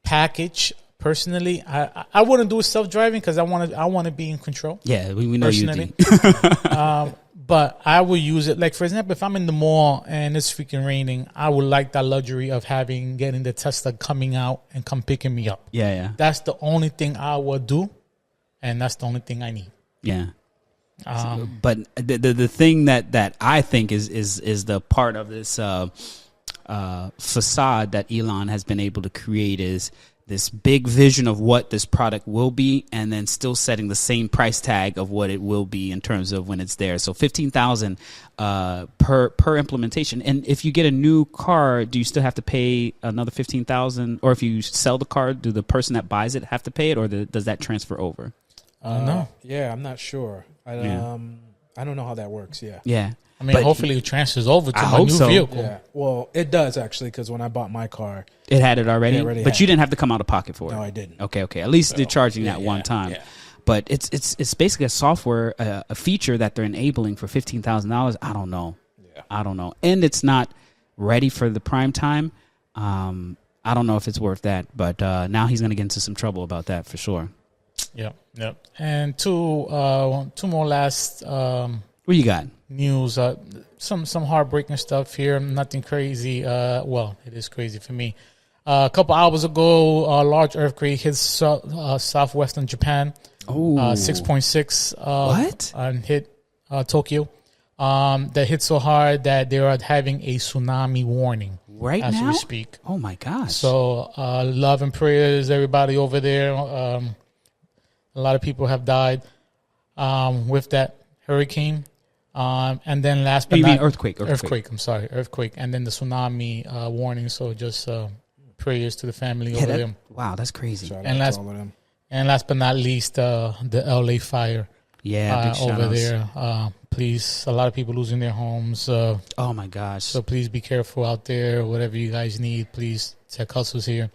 package personally. I wouldn't do self-driving because I want to be in control. Yeah, we know personally. you do. But I will use it. Like, for example, if I'm in the mall and it's freaking raining, I would like that luxury of getting the Tesla coming out and come picking me up. Yeah. That's the only thing I would do, and that's the only thing I need. Yeah. But the thing that I think is the part of this facade that Elon has been able to create is this big vision of what this product will be, and then still setting the same price tag of what it will be in terms of when it's there. So $15,000 per implementation. And if you get a new car, do you still have to pay another $15,000? Or if you sell the car, do the person that buys it have to pay it, or does that transfer over? No. Yeah, I'm not sure. I don't know how that works. Yeah. Yeah. I mean, hopefully it transfers over to my new vehicle. Yeah. Well, it does actually, because when I bought my car, it had it already, but you didn't have to come out of pocket for it. No, I didn't. Okay. At least they're charging that one time. Yeah. But it's basically a software, a feature that they're enabling for $15,000. I don't know. Yeah. I don't know. And it's not ready for the prime time. I don't know if it's worth that. But now he's going to get into some trouble about that for sure. Yep. And two more last what you got? news. Some heartbreaking stuff here. Nothing crazy. Well, it is crazy for me. A couple hours ago, a large earthquake hit southwestern Japan. 6.6. What? And hit Tokyo. That hit so hard that they are having a tsunami warning Right as now? we speak. Oh my gosh. So love and prayers, everybody over there. A lot of people have died with that hurricane. And then last but you not mean earthquake? I'm sorry, earthquake. And then the tsunami warning. So just prayers to the family over there. Wow, that's crazy. Shout And out last to all of them. and last but not least, the LA fire. Yeah, big over shout-outs. there. Please, a lot of people losing their homes. Oh my gosh. So please be careful out there. Whatever you guys need, please. Tech Hustle's here.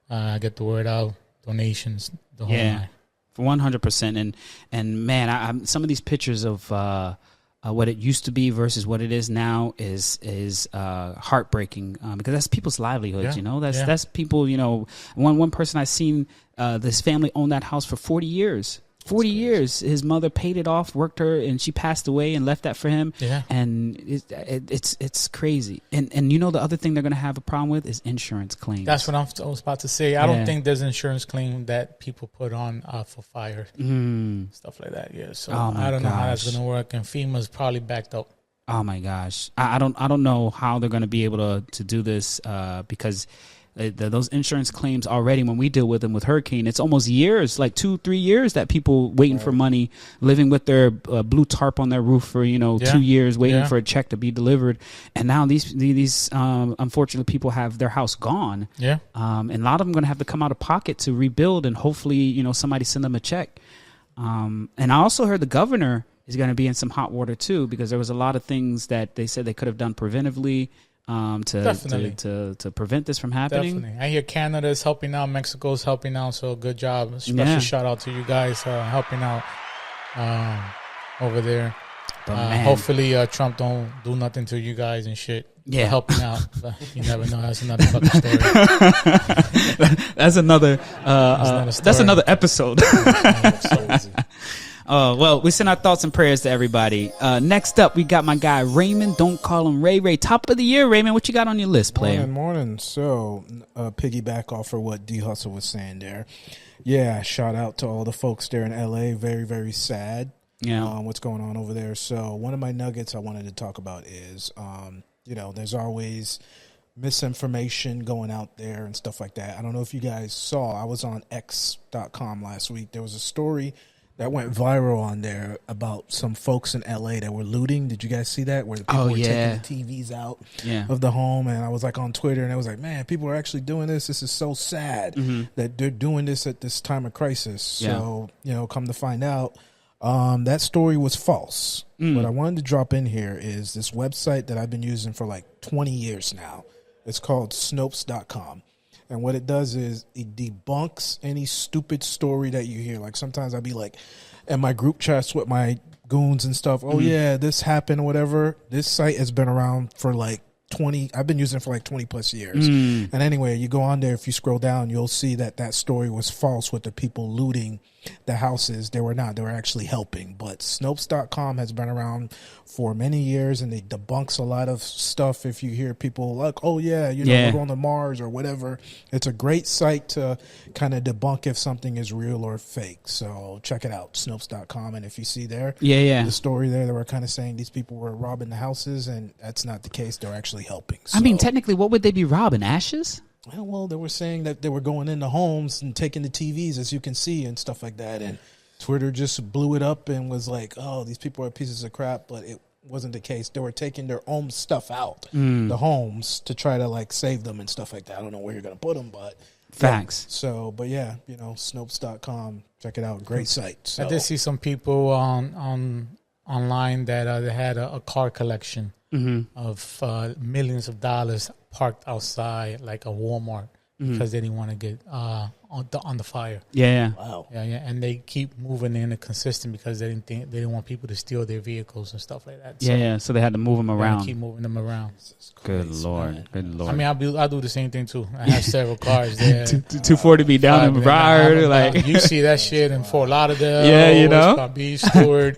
Get the word out. Donations. The whole Yeah. line. 100%. And man, I'm some of these pictures of what it used to be versus what it is now is heartbreaking because that's people's livelihoods. Yeah. That's people. One person I seen, this family owned that house for 40 years. 40 years. His mother paid it off, worked her, and she passed away and left that for him. Yeah. And it's crazy. And the other thing they're going to have a problem with is insurance claims. That's what I was about to say. I don't think there's insurance claim that people put on for fire. Stuff like that. Yeah. So I don't know how that's going to work. And FEMA's probably backed up. Oh my gosh. I don't know how they're going to be able to do this because those insurance claims already, when we deal with them with hurricane, it's almost years, like 2-3 years that people waiting for money, living with their blue tarp on their roof for 2 years, waiting for a check to be delivered. And now these unfortunate people have their house gone. Yeah. And a lot of them going to have to come out of pocket to rebuild, and hopefully somebody send them a check. And I also heard the governor is going to be in some hot water too, because there was a lot of things that they said they could have done preventively to prevent this from happening. Definitely. I hear Canada is helping out, Mexico is helping out, so good job. Special shout out to you guys helping out over there. But man, hopefully Trump don't do nothing to you guys and shit. Yeah, helping out. But you never know. That's another fucking story. That's another. That's another episode. Oh, well, we send our thoughts and prayers to everybody. Next up, we got my guy, Raymond. Don't call him Ray Ray. Top of the year, Raymond. What you got on your list, player? Morning. So, piggyback off of what D Hustle was saying there. Yeah, shout out to all the folks there in LA. Very, very sad. Yeah. What's going on over there. So, one of my nuggets I wanted to talk about is, there's always misinformation going out there and stuff like that. I don't know if you guys saw, I was on X.com last week. There was a story that went viral on there about some folks in LA that were looting. Did you guys see that? Where the people were taking the TVs out of the home. And I was like on Twitter and I was like, man, people are actually doing this. This is so sad that they're doing this at this time of crisis. So, come to find out, that story was false. What I wanted to drop in here is this website that I've been using for like 20 years now. It's called Snopes.com. And what it does is it debunks any stupid story that you hear. Like sometimes I'd be like, in my group chats with my goons and stuff, oh yeah, this happened or whatever. This site has been around for like 20, I've been using it for like 20 plus years. And anyway, you go on there, if you scroll down, you'll see that story was false with the people looting the houses. They were not, they were actually helping. But Snopes.com has been around for many years and they debunks a lot of stuff. If you hear people like, oh yeah, we're going to Mars or whatever, it's a great site to kind of debunk if something is real or fake. So check it out, Snopes.com. And if you see there, the story there, they were kind of saying these people were robbing the houses, and that's not the case. They're actually helping. So, I mean, technically, what would they be robbing? Ashes? Well, they were saying that they were going into homes and taking the TVs, as you can see, and stuff like that. And Twitter just blew it up and was like, oh, these people are pieces of crap. But it wasn't the case. They were taking their own stuff out, the homes, to try to like save them and stuff like that. I don't know where you're going to put them, but facts. Yeah. So, but yeah, Snopes.com, check it out. Great site. So. I did see some people online that they had a car collection of millions of dollars parked outside like a Walmart because they didn't want to get on the fire. Wow. Yeah. And they keep moving in and consistent because they didn't want people to steal their vehicles and stuff like that. So, so they had to move them around. Keep moving them around. Good Lord. I mean, I do the same thing too. I have several cars there. 240 be down in Broward, like you see that shit in Fort Lauderdale. Yeah, Beach, Stewart.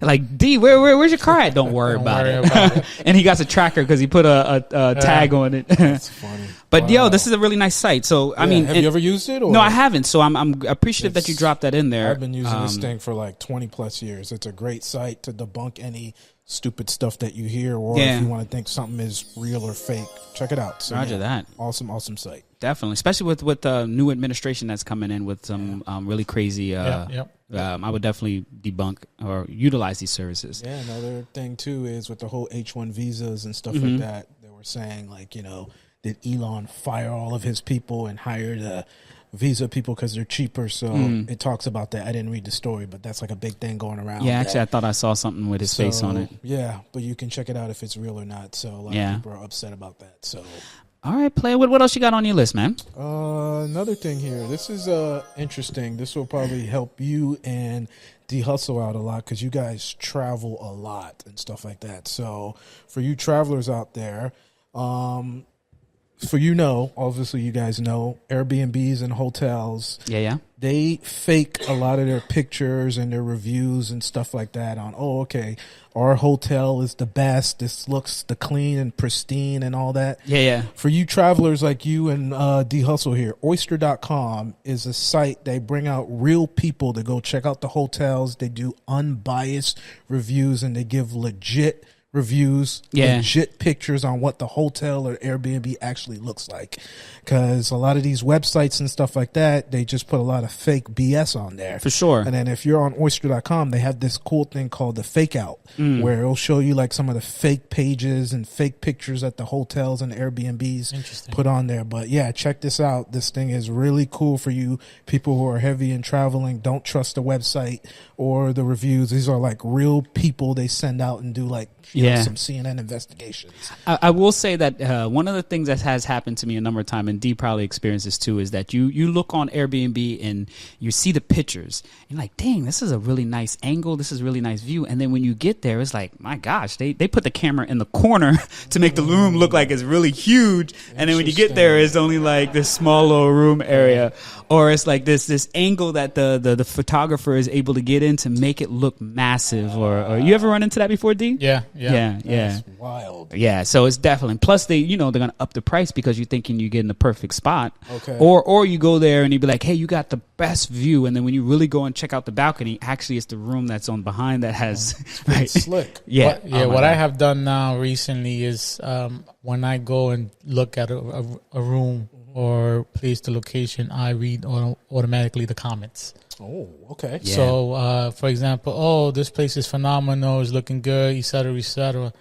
Like, D, where's your car at? Don't worry about it. And he got a tracker because he put a tag on it. That's funny. But this is a really nice site. So I mean, have you ever used it? Or? No, I haven't. So I'm appreciative that you dropped that in there. I've been using this thing for like 20 plus years. It's a great site to debunk any stupid stuff that you hear, or if you want to think something is real or fake, check it out. So, Roger that. Awesome site. Definitely, especially with the new administration that's coming in with some really crazy. I would definitely debunk or utilize these services. Yeah, another thing too is with the whole H-1 visas and stuff like that. They were saying like, did Elon fire all of his people and hire the visa people because they're cheaper? So it talks about that. I didn't read the story, but that's like a big thing going around. Yeah, actually, I thought I saw something with his face on it. Yeah, but you can check it out if it's real or not. So a lot of people are upset about that. So. All right, player. What else you got on your list, man? Another thing here. This is interesting. This will probably help you and D Hustle out a lot because you guys travel a lot and stuff like that. So for you travelers out there, obviously you guys know Airbnbs and hotels. Yeah. They fake a lot of their pictures and their reviews and stuff like that on, our hotel is the best. This looks the clean and pristine and all that. Yeah. For you travelers like you and D Hustle here, Oyster.com is a site. They bring out real people to go check out the hotels. They do unbiased reviews and they give legit reviews, legit pictures on what the hotel or Airbnb actually looks like. Because a lot of these websites and stuff like that, they just put a lot of fake BS on there. For sure. And then if you're on Oyster.com, they have this cool thing called the fake out, where it'll show you like some of the fake pages and fake pictures that the hotels and Airbnbs put on there. But yeah, check this out. This thing is really cool for you people who are heavy in traveling. Don't trust the website or the reviews. These are like real people they send out and do like some CNN investigations. I will say that one of the things that has happened to me a number of times, and Dee probably experienced this too, is that you look on Airbnb and you see the pictures and you're like, dang, this is a really nice angle, this is a really nice view, and then when you get there, it's like, my gosh, they put the camera in the corner to make the room look like it's really huge, and then when you get there, it's only like this small little room area, or it's like this angle that the photographer is able to get in to make it look massive. Or you ever run into that before, D? Yeah. That's wild. Yeah, so it's definitely. Plus, they're gonna up the price because you're thinking you're getting the perfect spot. Okay. Or you go there and you be like, hey, you got the best view, and then when you really go and check out the balcony, actually it's the room that's on behind that has right. Slick. Yeah. What I have done now recently is when I go and look at a room or place the location, I read automatically the comments. Oh, okay. Yeah. So, for example, this place is phenomenal, it's looking good, et cetera, et cetera.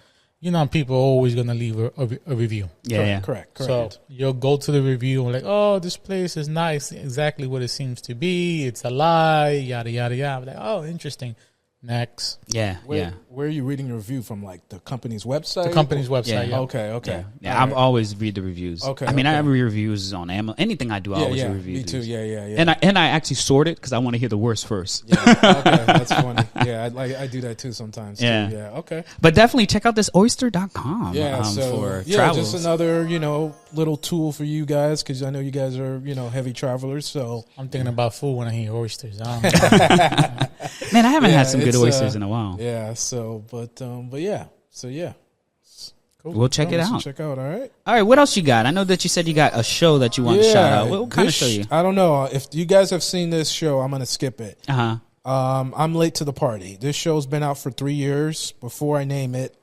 People are always going to leave a review. Yeah. Correct. So you'll go to the review and like, this place is nice, exactly what it seems to be. It's a lie, yada, yada, yada. Like, interesting. Next. Yeah. Where are you reading the review from? Like the company's website? The company's website, yeah. Okay. Yeah. I always read the reviews. Okay. I mean, I read reviews on Amazon. Anything I do, I always read reviews. Me too. Yeah. And I actually sort it because I want to hear the worst first. Yeah. Okay. That's funny. Yeah. I do that too sometimes. Yeah. Too. Yeah. Okay. But definitely check out this oyster.com Yeah. for travels. Just another, little tool for you guys because I know you guys are, heavy travelers. So I'm thinking about food when I hear oysters. Man, I haven't had some good oysters in a while. Yeah. So, but yeah. So yeah. Cool. We'll check it out. Check out. All right. All right. What else you got? I know that you said you got a show that you want to shout out. What kind of show you? I don't know. If you guys have seen this show, I'm going to skip it. I'm late to the party. This show's been out for 3 years. Before I name it,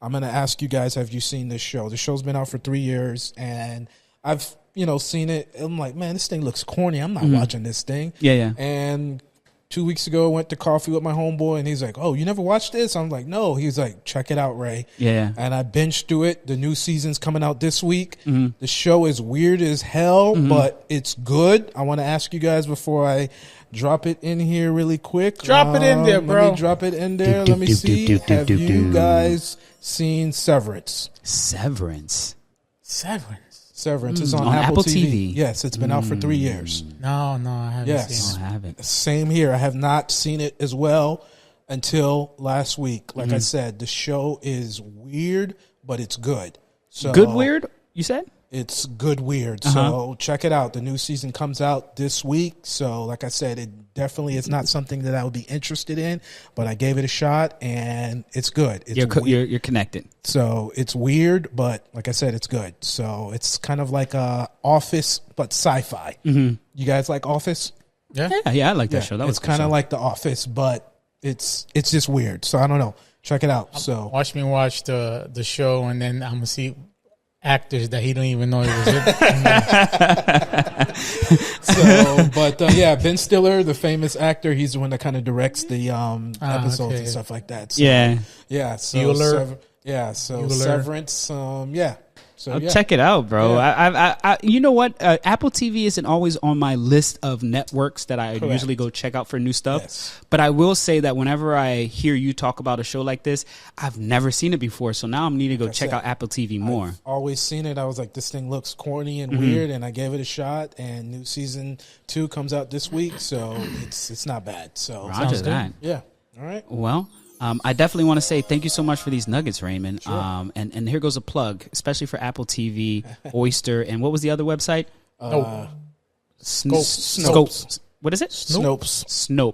I'm going to ask you guys, have you seen this show? The show's been out for 3 years, and I've, seen it. I'm like, man, this thing looks corny. I'm not watching this thing. Yeah. And 2 weeks ago, I went to coffee with my homeboy, and he's like, oh, you never watched this? I'm like, no. He's like, check it out, Ray. Yeah. And I binged through it. The new season's coming out this week. The show is weird as hell, but it's good. I want to ask you guys before I drop it in here really quick. Drop it in there, bro. Let me drop it in there. Let me see. Have you guys seen Severance? Severance is on Apple TV. Yes, it's been out for 3 years. No, I haven't seen it. I haven't. Same here. I have not seen it as well until last week. Like I said, the show is weird, but it's good. So Good weird, you said? It's good weird. So check it out. The new season comes out this week. So like I said, it definitely is not something that I would be interested in, but I gave it a shot and it's good. It's You're connected. So it's weird, but like I said, it's good. So it's kind of like Office, but sci-fi. You guys like Office? Yeah, I like that show. That was it's kind of like The Office, but it's just weird. So I don't know. Check it out. So watch me watch the show, and then I'm gonna see actors that he don't even know he was in. Ben Stiller, the famous actor, he's the one that kind of directs the episodes and stuff like that. So, So Bueller. Severance. So check it out, bro. Yeah. I you know what? Apple TV isn't always on my list of networks that I usually go check out for new stuff. Yes. But I will say that whenever I hear you talk about a show like this, I've never seen it before. So now I'm needing to go check out Apple TV more. I've always seen it. I was like, this thing looks corny and weird, and I gave it a shot. And new season 2 comes out this week, so it's not bad. So Roger that. Yeah. All right. Well. I definitely want to say thank you so much for these nuggets, Raymond. Sure. And here goes a plug, especially for Apple TV, Oyster, and what was the other website? Snopes. What is it? Snopes.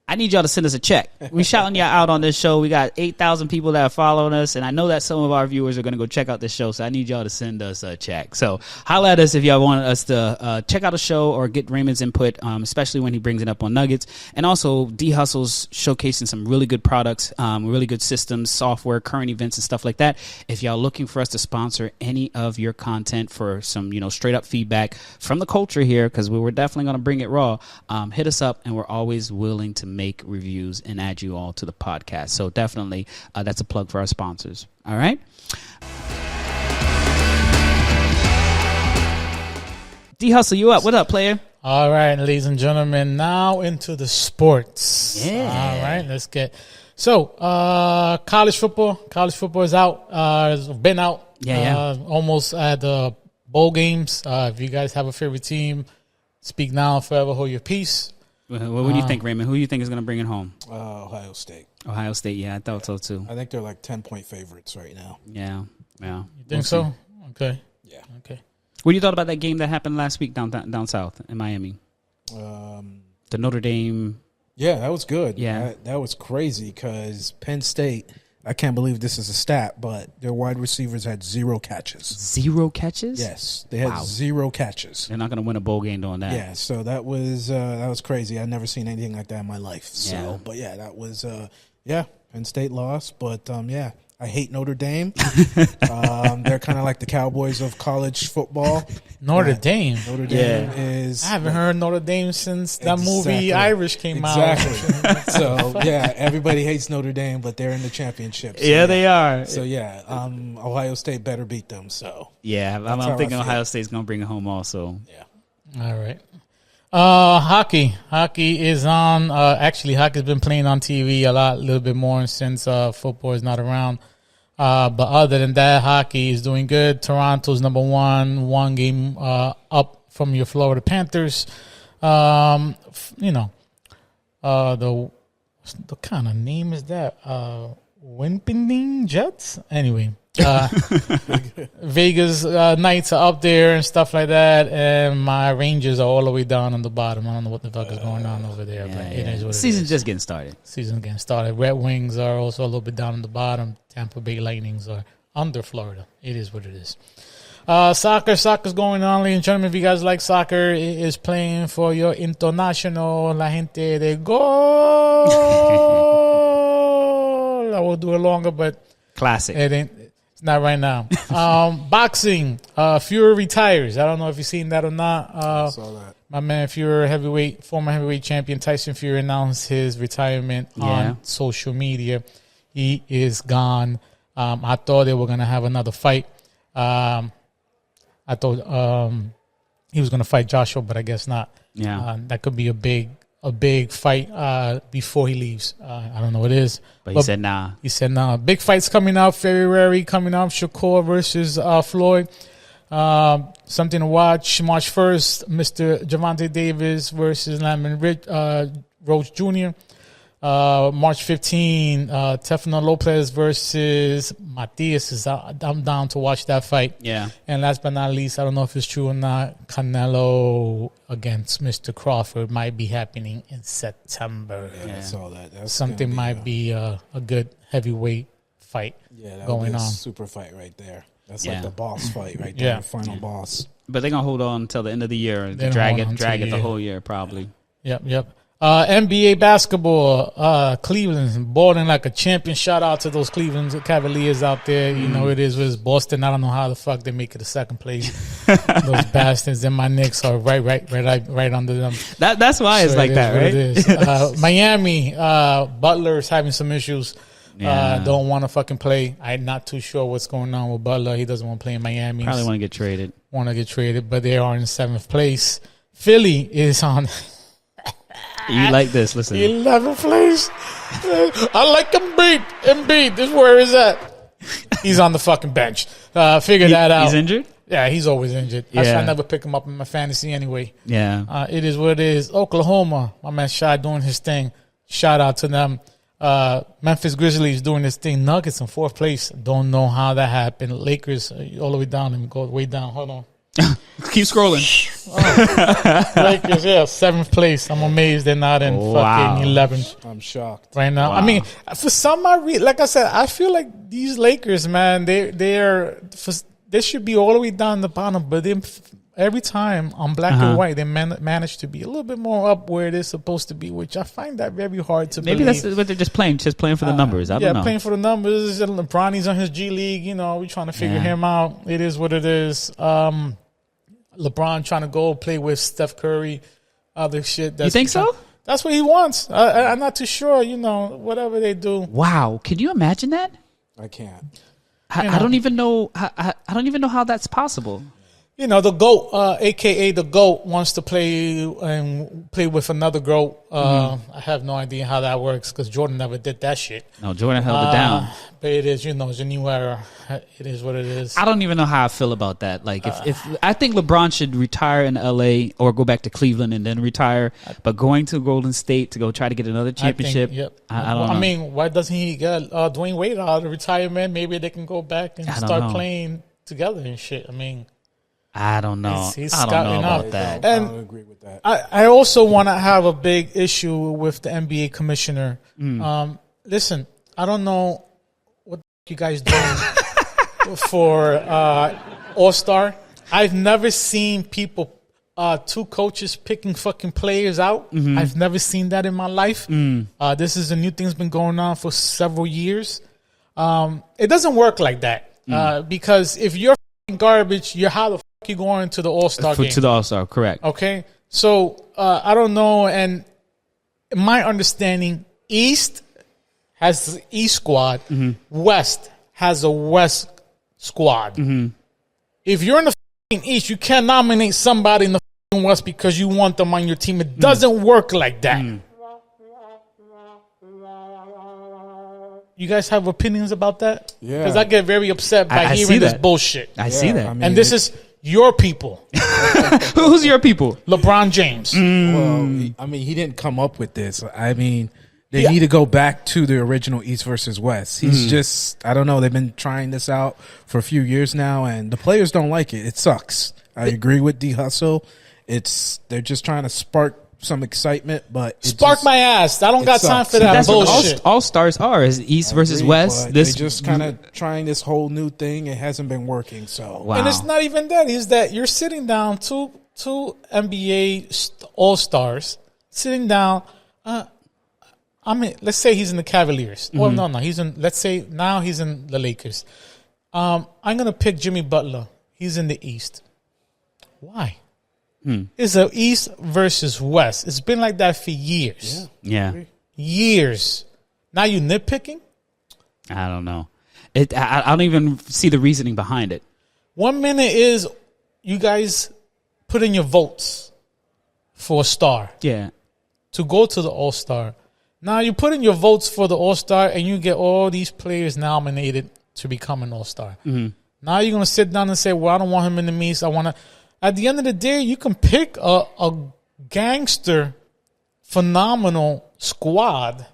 I need y'all to send us a check. We shouting y'all out on this show. We got 8,000 people that are following us, and I know that some of our viewers are going to go check out this show, so I need y'all to send us a check. So holla at us if y'all want us to check out a show or get Raymond's input, especially when he brings it up on Nuggets. And also, D Hustle's showcasing some really good products, really good systems, software, current events, and stuff like that. If y'all looking for us to sponsor any of your content for some, straight up feedback from the culture here, because we were definitely going to bring it raw, hit us up, and we're always willing to make reviews and add you all to the podcast. So definitely that's a plug for our sponsors. All right. D Hustle, you up? What up, player? All right, ladies and gentlemen, now into the sports. Yeah. All right, let's get. So, college football. College football is out. It's been out. Yeah. Almost at the bowl games. If you guys have a favorite team, speak now, forever hold your peace. What do you think, Raymond? Who do you think is going to bring it home? Ohio State. Ohio State, yeah, I thought so too. I think they're like 10-point favorites right now. Yeah. You think so? Okay. Yeah. Okay. What do you thought about that game that happened last week down south in Miami? The Notre Dame. Yeah, that was good. Yeah. That was crazy because Penn State, I can't believe this is a stat, but their wide receivers had 0 catches. 0 catches? Yes, they had 0 catches. They're not going to win a bowl game doing that. Yeah, so that was crazy. I've never seen anything like that in my life. So, Yeah. but yeah, that was Penn State lost, but yeah. I hate Notre Dame. They're kind of like the Cowboys of college football. Notre Dame is. I haven't heard Notre Dame since that movie Irish came out. So yeah, everybody hates Notre Dame, but they're in the championship. So, yeah, they are. So yeah, Ohio State better beat them. So yeah, I'm thinking Ohio State's going to bring it home also. Yeah. All right. Hockey is on. Actually, hockey's been playing on TV a little bit more since football is not around. But other than that, hockey is doing good. Toronto's number one game up from your Florida Panthers. The kind of name is that? Wimpending Jets? Anyway. Vegas Knights are up there and stuff like that, and my Rangers are all the way down on the bottom. I don't know what the fuck is going on over there, but it is what it is. Season's just getting started. Red Wings are also a little bit down on the bottom. Tampa Bay Lightnings are under Florida. It is what it is. Soccer's going on, ladies and gentlemen. If you guys like soccer, it is playing for your International La Gente de Gol. I will do it longer, but classic. It's not right now. Boxing. Fury retires. I don't know if you've seen that or not. I saw that. My man Fury, former heavyweight champion Tyson Fury announced his retirement on social media. He is gone. I thought they were going to have another fight. I thought he was going to fight Joshua, but I guess not. Yeah. That could be a big fight before he leaves. I don't know what it is. But he said nah. He said nah. Big fights coming up. February coming up. Shakur versus Floyd. Something to watch. March 1st, Mr. Javante Davis versus Lyman Roach Jr. March 15, Tefano Lopez versus Matias. I'm down to watch that fight. Yeah. And last but not least, I don't know if it's true or not, Canelo against Mr. Crawford might be happening in September. Yeah. I saw that. That's something might be a good heavyweight fight going on. Super fight right there. That's like the boss fight right there, the final boss. But they're going to hold on until the end of the year. Drag it the whole year probably. Yep. NBA basketball, Cleveland balling like a champion. Shout out to those Cleveland Cavaliers out there. You know, it is Boston. I don't know how the fuck they make it a second place. Those bastards and my Knicks are right under them. That's why it's like that, right? It is. Miami, Butler's having some issues. Don't want to fucking play. I'm not too sure what's going on with Butler. He doesn't want to play in Miami. Probably want to get traded. But they are in 7th place. Philly is on... You like this? Listen, 11th place. I like Embiid. This is where he's at. He's on the fucking bench. Figure that out. He's injured. Yeah, he's always injured. Yeah. I never pick him up in my fantasy anyway. Yeah. It is what it is. Oklahoma, my man Shy doing his thing. Shout out to them. Memphis Grizzlies doing this thing. Nuggets in 4th place. Don't know how that happened. Lakers all the way down. Let me go way down. Hold on. Keep scrolling. Lakers, 7th place. I'm amazed they're not in fucking 11th. I'm shocked right now. Wow. I mean, for some odd like I said, I feel like these Lakers, man, they should be all the way down the bottom, but every time on black and white, they manage to be a little bit more up where they're supposed to be, which I find that very hard to believe. Maybe that's what they're just playing for the numbers. I don't know. Yeah, playing for the numbers. Bronny's on his G League. You know, we're trying to figure him out. It is what it is. LeBron trying to go play with Steph Curry, other shit. You think so? That's what he wants. I'm not too sure. You know, whatever they do. Wow, can you imagine that? I can't. I don't even know. I don't even know how that's possible. you know, the GOAT, a.k.a. the GOAT, wants to play with another GOAT. I have no idea how that works because Jordan never did that shit. No, Jordan held it down. But it is, you know, it's a new era. It is what it is. I don't even know how I feel about that. Like, if I think LeBron should retire in L.A. or go back to Cleveland and then retire, but going to Golden State to go try to get another championship, I don't know. I mean, why doesn't he get Dwayne Wade out of retirement? Maybe they can go back and start playing together and shit. I mean, I don't know. He's I don't know about up. that. And I don't agree with that. I also want to have a big issue with the NBA commissioner. Listen, I don't know what you guys doing for All-Star. I've never seen people, two coaches picking fucking players out. I've never seen that in my life. This is a new thing that's been going on for several years. It doesn't work like that because if you're garbage, how the fuck you going to the All-Star game? To the All-Star, correct. Okay, so I don't know, and my understanding, East has the East squad, West has a West squad. If you're in the fucking East, you can't nominate somebody in the fucking West because you want them on your team. It doesn't work like that. You guys have opinions about that? Yeah. Because I get very upset by I hearing see this that. bullshit. I see that. I mean, And this is your people. Who's your people? LeBron James. Well, I mean, he didn't come up with this. I mean, they need to go back to the original East versus West. He's just, I don't know. They've been trying this out for a few years now, and the players don't like it. It sucks. I agree with D Hustle. They're just trying to spark some excitement, but Spark my ass. I don't got time for that That's bullshit. what all-stars are, is East versus West. They just kind of trying this whole new thing. It hasn't been working. So Wow. And it's not even that. It's that you're sitting down, two NBA all-stars, sitting down. I mean, let's say he's in the Cavaliers. Well, no, let's say now he's in the Lakers. I'm going to pick Jimmy Butler. He's in the East. Why? It's a East versus West. It's been like that for years. Yeah. Years. Now you nitpicking? I don't know. I don't even see the reasoning behind it. 1 minute is you guys put in your votes for a star Yeah. to go to the All-Star. Now you put in your votes for the All-Star and you get all these players nominated to become an All-Star. Now you're going to sit down and say, well, I don't want him in the East. I want to. At the end of the day, you can pick a gangster, phenomenal squad,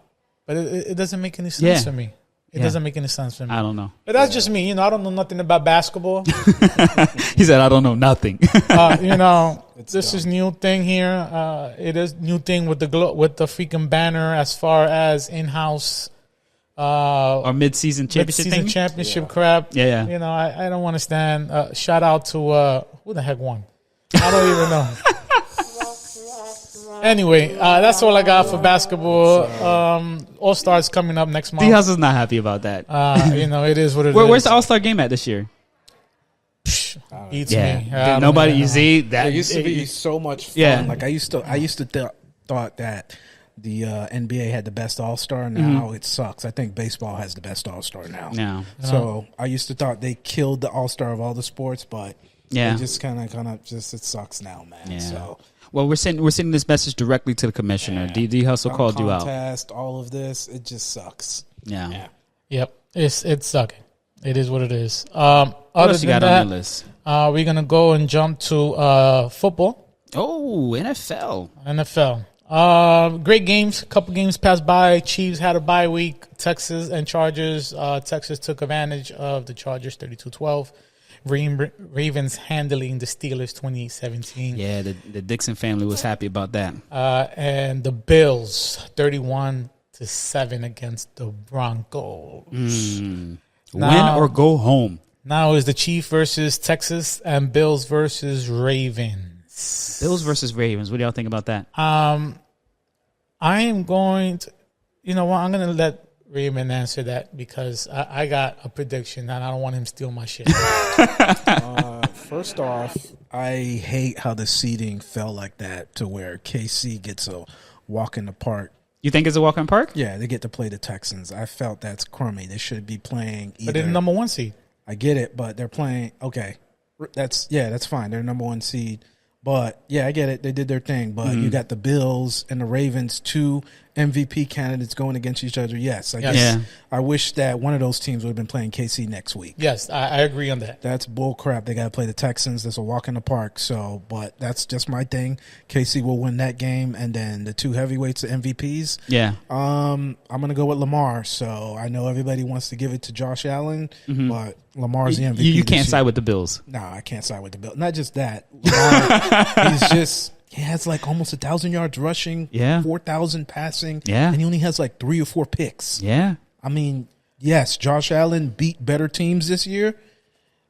but it doesn't make any sense for me. It doesn't make any sense for me. I don't know. But that's just me. You know, I don't know nothing about basketball. He said, I don't know nothing. You know, this is new thing here. It is new thing with the freaking banner as far as in-house Or mid-season championship crap. Yeah. You know, I don't want to stand. Shout out to who the heck won? I don't even know. Anyway, that's all I got for basketball. All-Stars coming up next month. D-House is not happy about that. You know, it is what it is. Where's the All-Star game at this year? Beats me. Nobody, you see that it used to be so much fun. Yeah. Like I used to thought that the NBA had the best All-Star. Now it sucks. I think baseball has the best All-Star now. No. So I used to thought they killed the All-Star of all the sports, but it just kind of just it sucks now, man. Yeah. So well, we're sending this message directly to the commissioner. D Hustle called you out. All of this, it just sucks. Yeah. Yep. It's sucking. It is what it is. What Other else you than got that, on your list? we're gonna go and jump to football. Oh, NFL. NFL. Great games. A couple games passed by. Chiefs had a bye week. Texas and Chargers. Texas took advantage of the Chargers 32-12. Ravens handling the Steelers 28-17. Yeah, the Dixon family was happy about that. And the Bills 31-7 against the Broncos. Win Now- or go home. Now is the Chiefs versus Texas and Bills versus Ravens. Bills versus Ravens. What do y'all think about that? I am going to, you know what? I'm going to let Raymond answer that because I got a prediction and I don't want him to steal my shit. First off, I hate how the seeding fell like that to where KC gets a walk in the park. You think it's a walk in park? Yeah, they get to play the Texans. I felt that's crummy. They should be playing either. But they're the number one seed. I get it, but they're playing. Okay, That's fine. They're number 1 seed. But yeah, I get it. They did their thing. But you got the Bills and the Ravens, 2 MVP candidates going against each other. Yes, I guess I wish that one of those teams would have been playing KC next week. Yes, I agree on that. That's bull crap. They got to play the Texans. That's a walk in the park. So, but that's just my thing. KC will win that game, and then the 2 heavyweights, the MVPs. Yeah. I'm gonna go with Lamar. So I know everybody wants to give it to Josh Allen, but Lamar's the MVP. You can't side with the Bills. No, I can't side with the Bills. Not just that. Lamar, he has like almost 1,000 yards rushing, 4,000 passing, and he only has like 3 or 4 picks. Yeah. I mean, yes, Josh Allen beat better teams this year,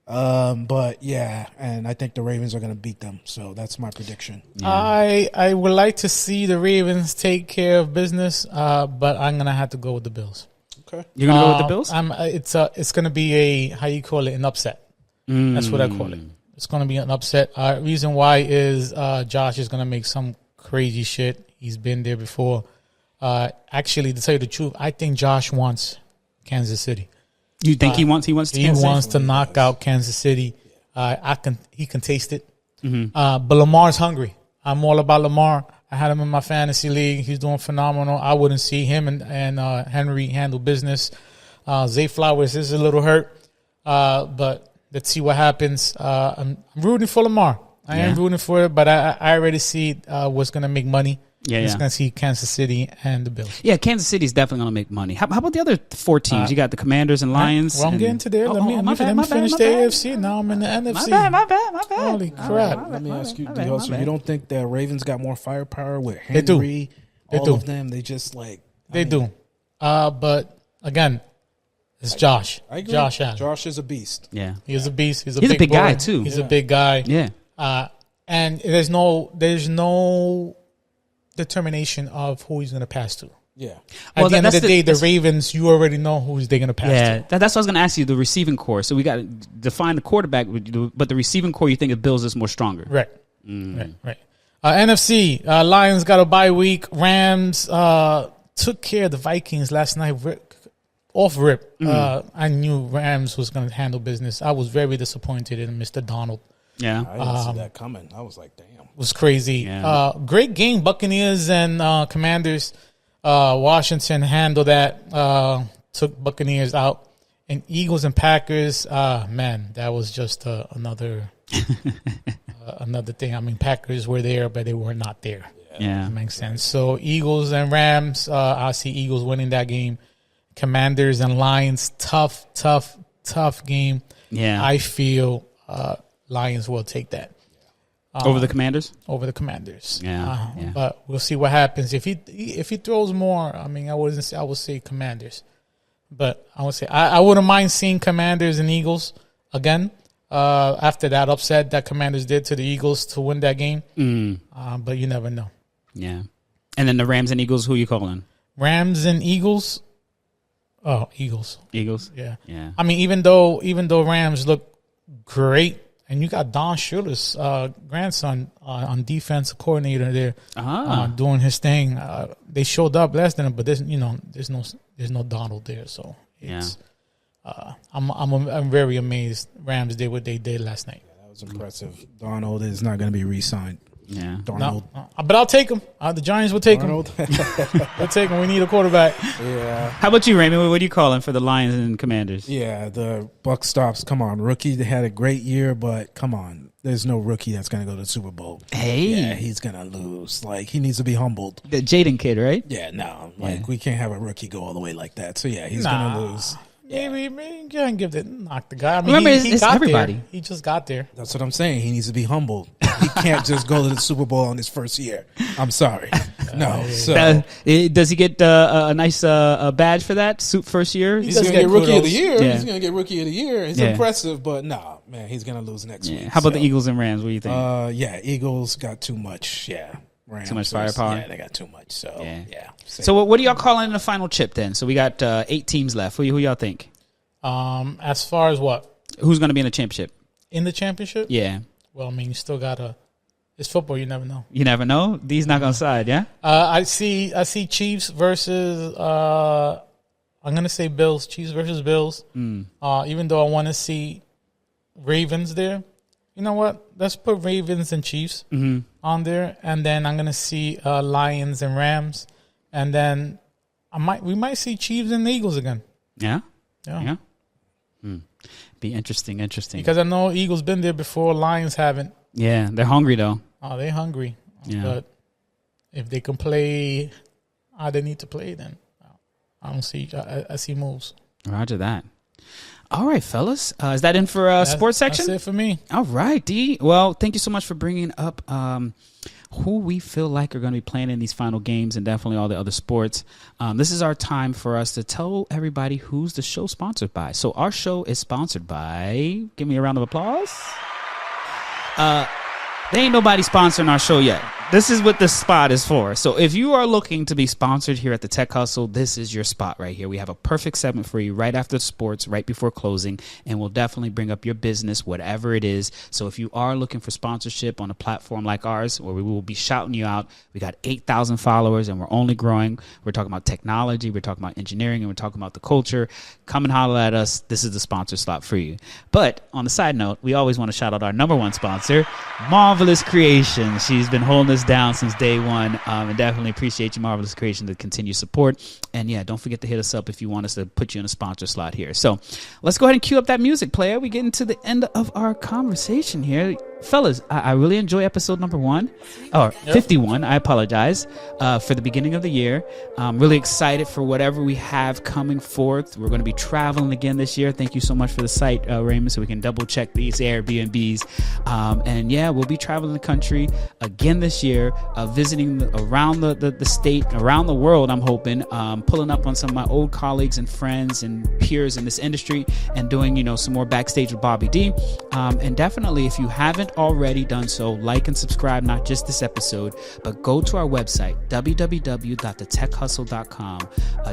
but yeah, and I think the Ravens are going to beat them. So that's my prediction. Yeah. I would like to see the Ravens take care of business, but I'm going to have to go with the Bills. Okay, you're going to go with the Bills? It's going to be an upset. That's what I call it. It's going to be an upset. Reason why is Josh is going to make some crazy shit. He's been there before. Actually, to tell you the truth, I think Josh wants Kansas City. You think he wants to knock out Kansas City. He can taste it. But Lamar's hungry. I'm all about Lamar. I had him in my fantasy league. He's doing phenomenal. I wouldn't see him and Henry handle business. Zay Flowers is a little hurt, but let's see what happens. I'm rooting for Lamar. I am rooting for it, but I already see what's going to make money. It's going to see Kansas City and the Bills. Yeah, Kansas City is definitely going to make money. How about the other 4 teams? You got the Commanders and Lions. Well, I'm getting to there. Let me finish the AFC. Now I'm in the NFC. My bad. Holy crap. Let me ask you, so you don't think the Ravens got more firepower with Henry? They all do. Of them, they just like... They do. But, again... It's Josh. I agree. Josh Allen. Josh is a beast. Yeah. He's a beast. He's a big boy. guy, too. He's a big guy. Yeah. And there's no determination of who he's going to pass to. Yeah. At the end of the day, the Ravens, you already know who they're going to pass to. Yeah, that's what I was going to ask you, the receiving core. So we got to define the quarterback, but the receiving core, you think the Bills is more stronger. Right. Right. NFC, Lions got a bye week. Rams took care of the Vikings last night. Off rip, I knew Rams was going to handle business. I was very disappointed in Mr. Donald. Yeah. I didn't see that coming. I was like, damn. It was crazy. Yeah. Great game. Buccaneers and Commanders. Washington handled that. Took Buccaneers out. And Eagles and Packers, man, that was just another another thing. I mean, Packers were there, but they were not there. Yeah. That makes sense. So Eagles and Rams, I see Eagles winning that game. Commanders and Lions, tough game. Yeah. I feel Lions will take that. Over the Commanders? Over the Commanders. Yeah. But we'll see what happens. If he throws more, I mean, I would say Commanders. But I would say I wouldn't mind seeing Commanders and Eagles again after that upset that Commanders did to the Eagles to win that game. But you never know. Yeah. And then the Rams and Eagles, who you calling? Rams and Eagles. Oh, Eagles. Yeah. I mean, even though Rams look great, and you got Don Shula's grandson on defensive coordinator there doing his thing. They showed up less than him, but there's no Donald there, so it's, I'm very amazed. Rams did what they did last night. Yeah, that was impressive. Donald is not going to be re-signed. Yeah, Donald. No, but I'll take him. The Giants will take him. They'll take him. We need a quarterback. Yeah. How about you, Raymond? What are you calling for the Lions and Commanders? Yeah, the buck stops. Come on, rookie. They had a great year, but come on, there's no rookie that's going to go to the Super Bowl. Hey, yeah, he's going to lose. Like, he needs to be humbled. The Jaden kid, right? Yeah, no, we can't have a rookie go all the way like that. So yeah, he's going to lose. Maybe you can't give the knock the guy. I mean, remember, he it's got everybody. There. He just got there. That's what I'm saying. He needs to be humbled. He can't just go to the Super Bowl on his first year. I'm sorry. No. So does he get a nice badge for that first year? He's going to get Rookie of the Year. Yeah. He's going to get Rookie of the Year. It's impressive, but no, man, he's going to lose next week. How about the Eagles and Rams? What do you think? Yeah, Eagles got too much. Yeah. Rams, too much firepower. Yeah, they got too much. So yeah. So what are y'all calling in the final chip then? So we got 8 teams left. Who y'all think? As far as what? Who's going to be in the championship? In the championship? Yeah. Well, I mean, you still got it's football. You never know. You never know. D's not going to side. Yeah. I see Chiefs versus. I'm going to say Bills. Chiefs versus Bills. Even though I want to see Ravens there, You know what? Let's put Ravens and Chiefs on there, and then I'm gonna see Lions and Rams, and then we might see Chiefs and Eagles again. Yeah. Be interesting. Because I know Eagles been there before, Lions haven't. Yeah, they're hungry though. Oh, they're hungry. Yeah. But if they can play how they need to play, then I don't see. I see moves. Roger that. All right, fellas. Is that in for sports section? That's it for me. All right, D. Well, thank you so much for bringing up who we feel like are going to be playing in these final games and definitely all the other sports. This is our time for us to tell everybody who's the show sponsored by. So our show is sponsored by, give me a round of applause. There ain't nobody sponsoring our show yet. This is what this spot is for. So if you are looking to be sponsored here at the Tech Hustle, this is your spot right here. We have a perfect segment for you right after sports, right before closing, and we'll definitely bring up your business, whatever it is. So if you are looking for sponsorship on a platform like ours, where we will be shouting you out, we got 8,000 followers and we're only growing. We're talking about technology, we're talking about engineering, and we're talking about the culture. Come and holler at us. This is the sponsor slot for you. But on the side note, we always want to shout out our number one sponsor, Marvelous Creation. She's been holding us down since day one, and definitely appreciate you, Marvelous Creation, the continued support. And yeah, don't forget to hit us up if you want us to put you in a sponsor slot here. So let's go ahead and cue up that music, player. We get into the end of our conversation here. Fellas, I really enjoy episode number 51. I apologize for the beginning of the year. I'm really excited for whatever we have coming forth. We're going to be traveling again this year. Thank you so much for the site, Raymond, so we can double check these Airbnbs. And yeah, we'll be traveling the country again this year, visiting around the state, around the world, I'm hoping, pulling up on some of my old colleagues and friends and peers in this industry and doing, some more backstage with Bobby D. And definitely, if you haven't already done so, like and subscribe, not just this episode, but go to our website, www.thetechhustle.com.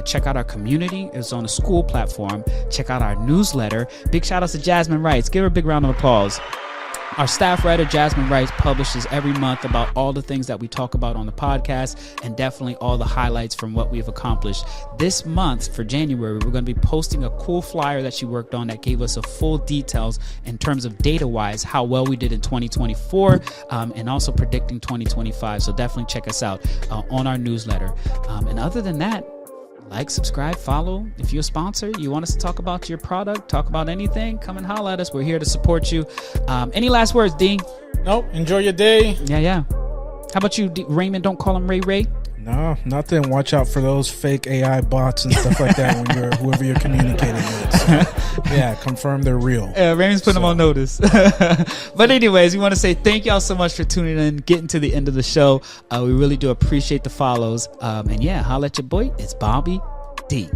Check out our community. It's on a school platform. Check out our newsletter. Big shout outs to Jasmine Wrights. Give her a big round of applause. Our staff writer, Jasmine Wright, publishes every month about all the things that we talk about on the podcast and definitely all the highlights from what we've accomplished. This month, for January, we're going to be posting a cool flyer that she worked on that gave us a full details in terms of data-wise, how well we did in 2024, and also predicting 2025. So definitely check us out on our newsletter. And other than that, like, subscribe, follow. If you're a sponsor, you want us to talk about your product, talk about anything, come and holler at us. We're here to support you. Any last words, Dean? Nope. Enjoy your day. Yeah. How about you, Raymond? Don't call him Ray. No, nothing. Watch out for those fake AI bots and stuff like that when you're whoever you're communicating with. So, yeah, confirm they're real. Yeah, Raymond's putting them on notice. But anyways, we want to say thank y'all so much for tuning in, getting to the end of the show. We really do appreciate the follows. And yeah, holla at your boy. It's Bobby D.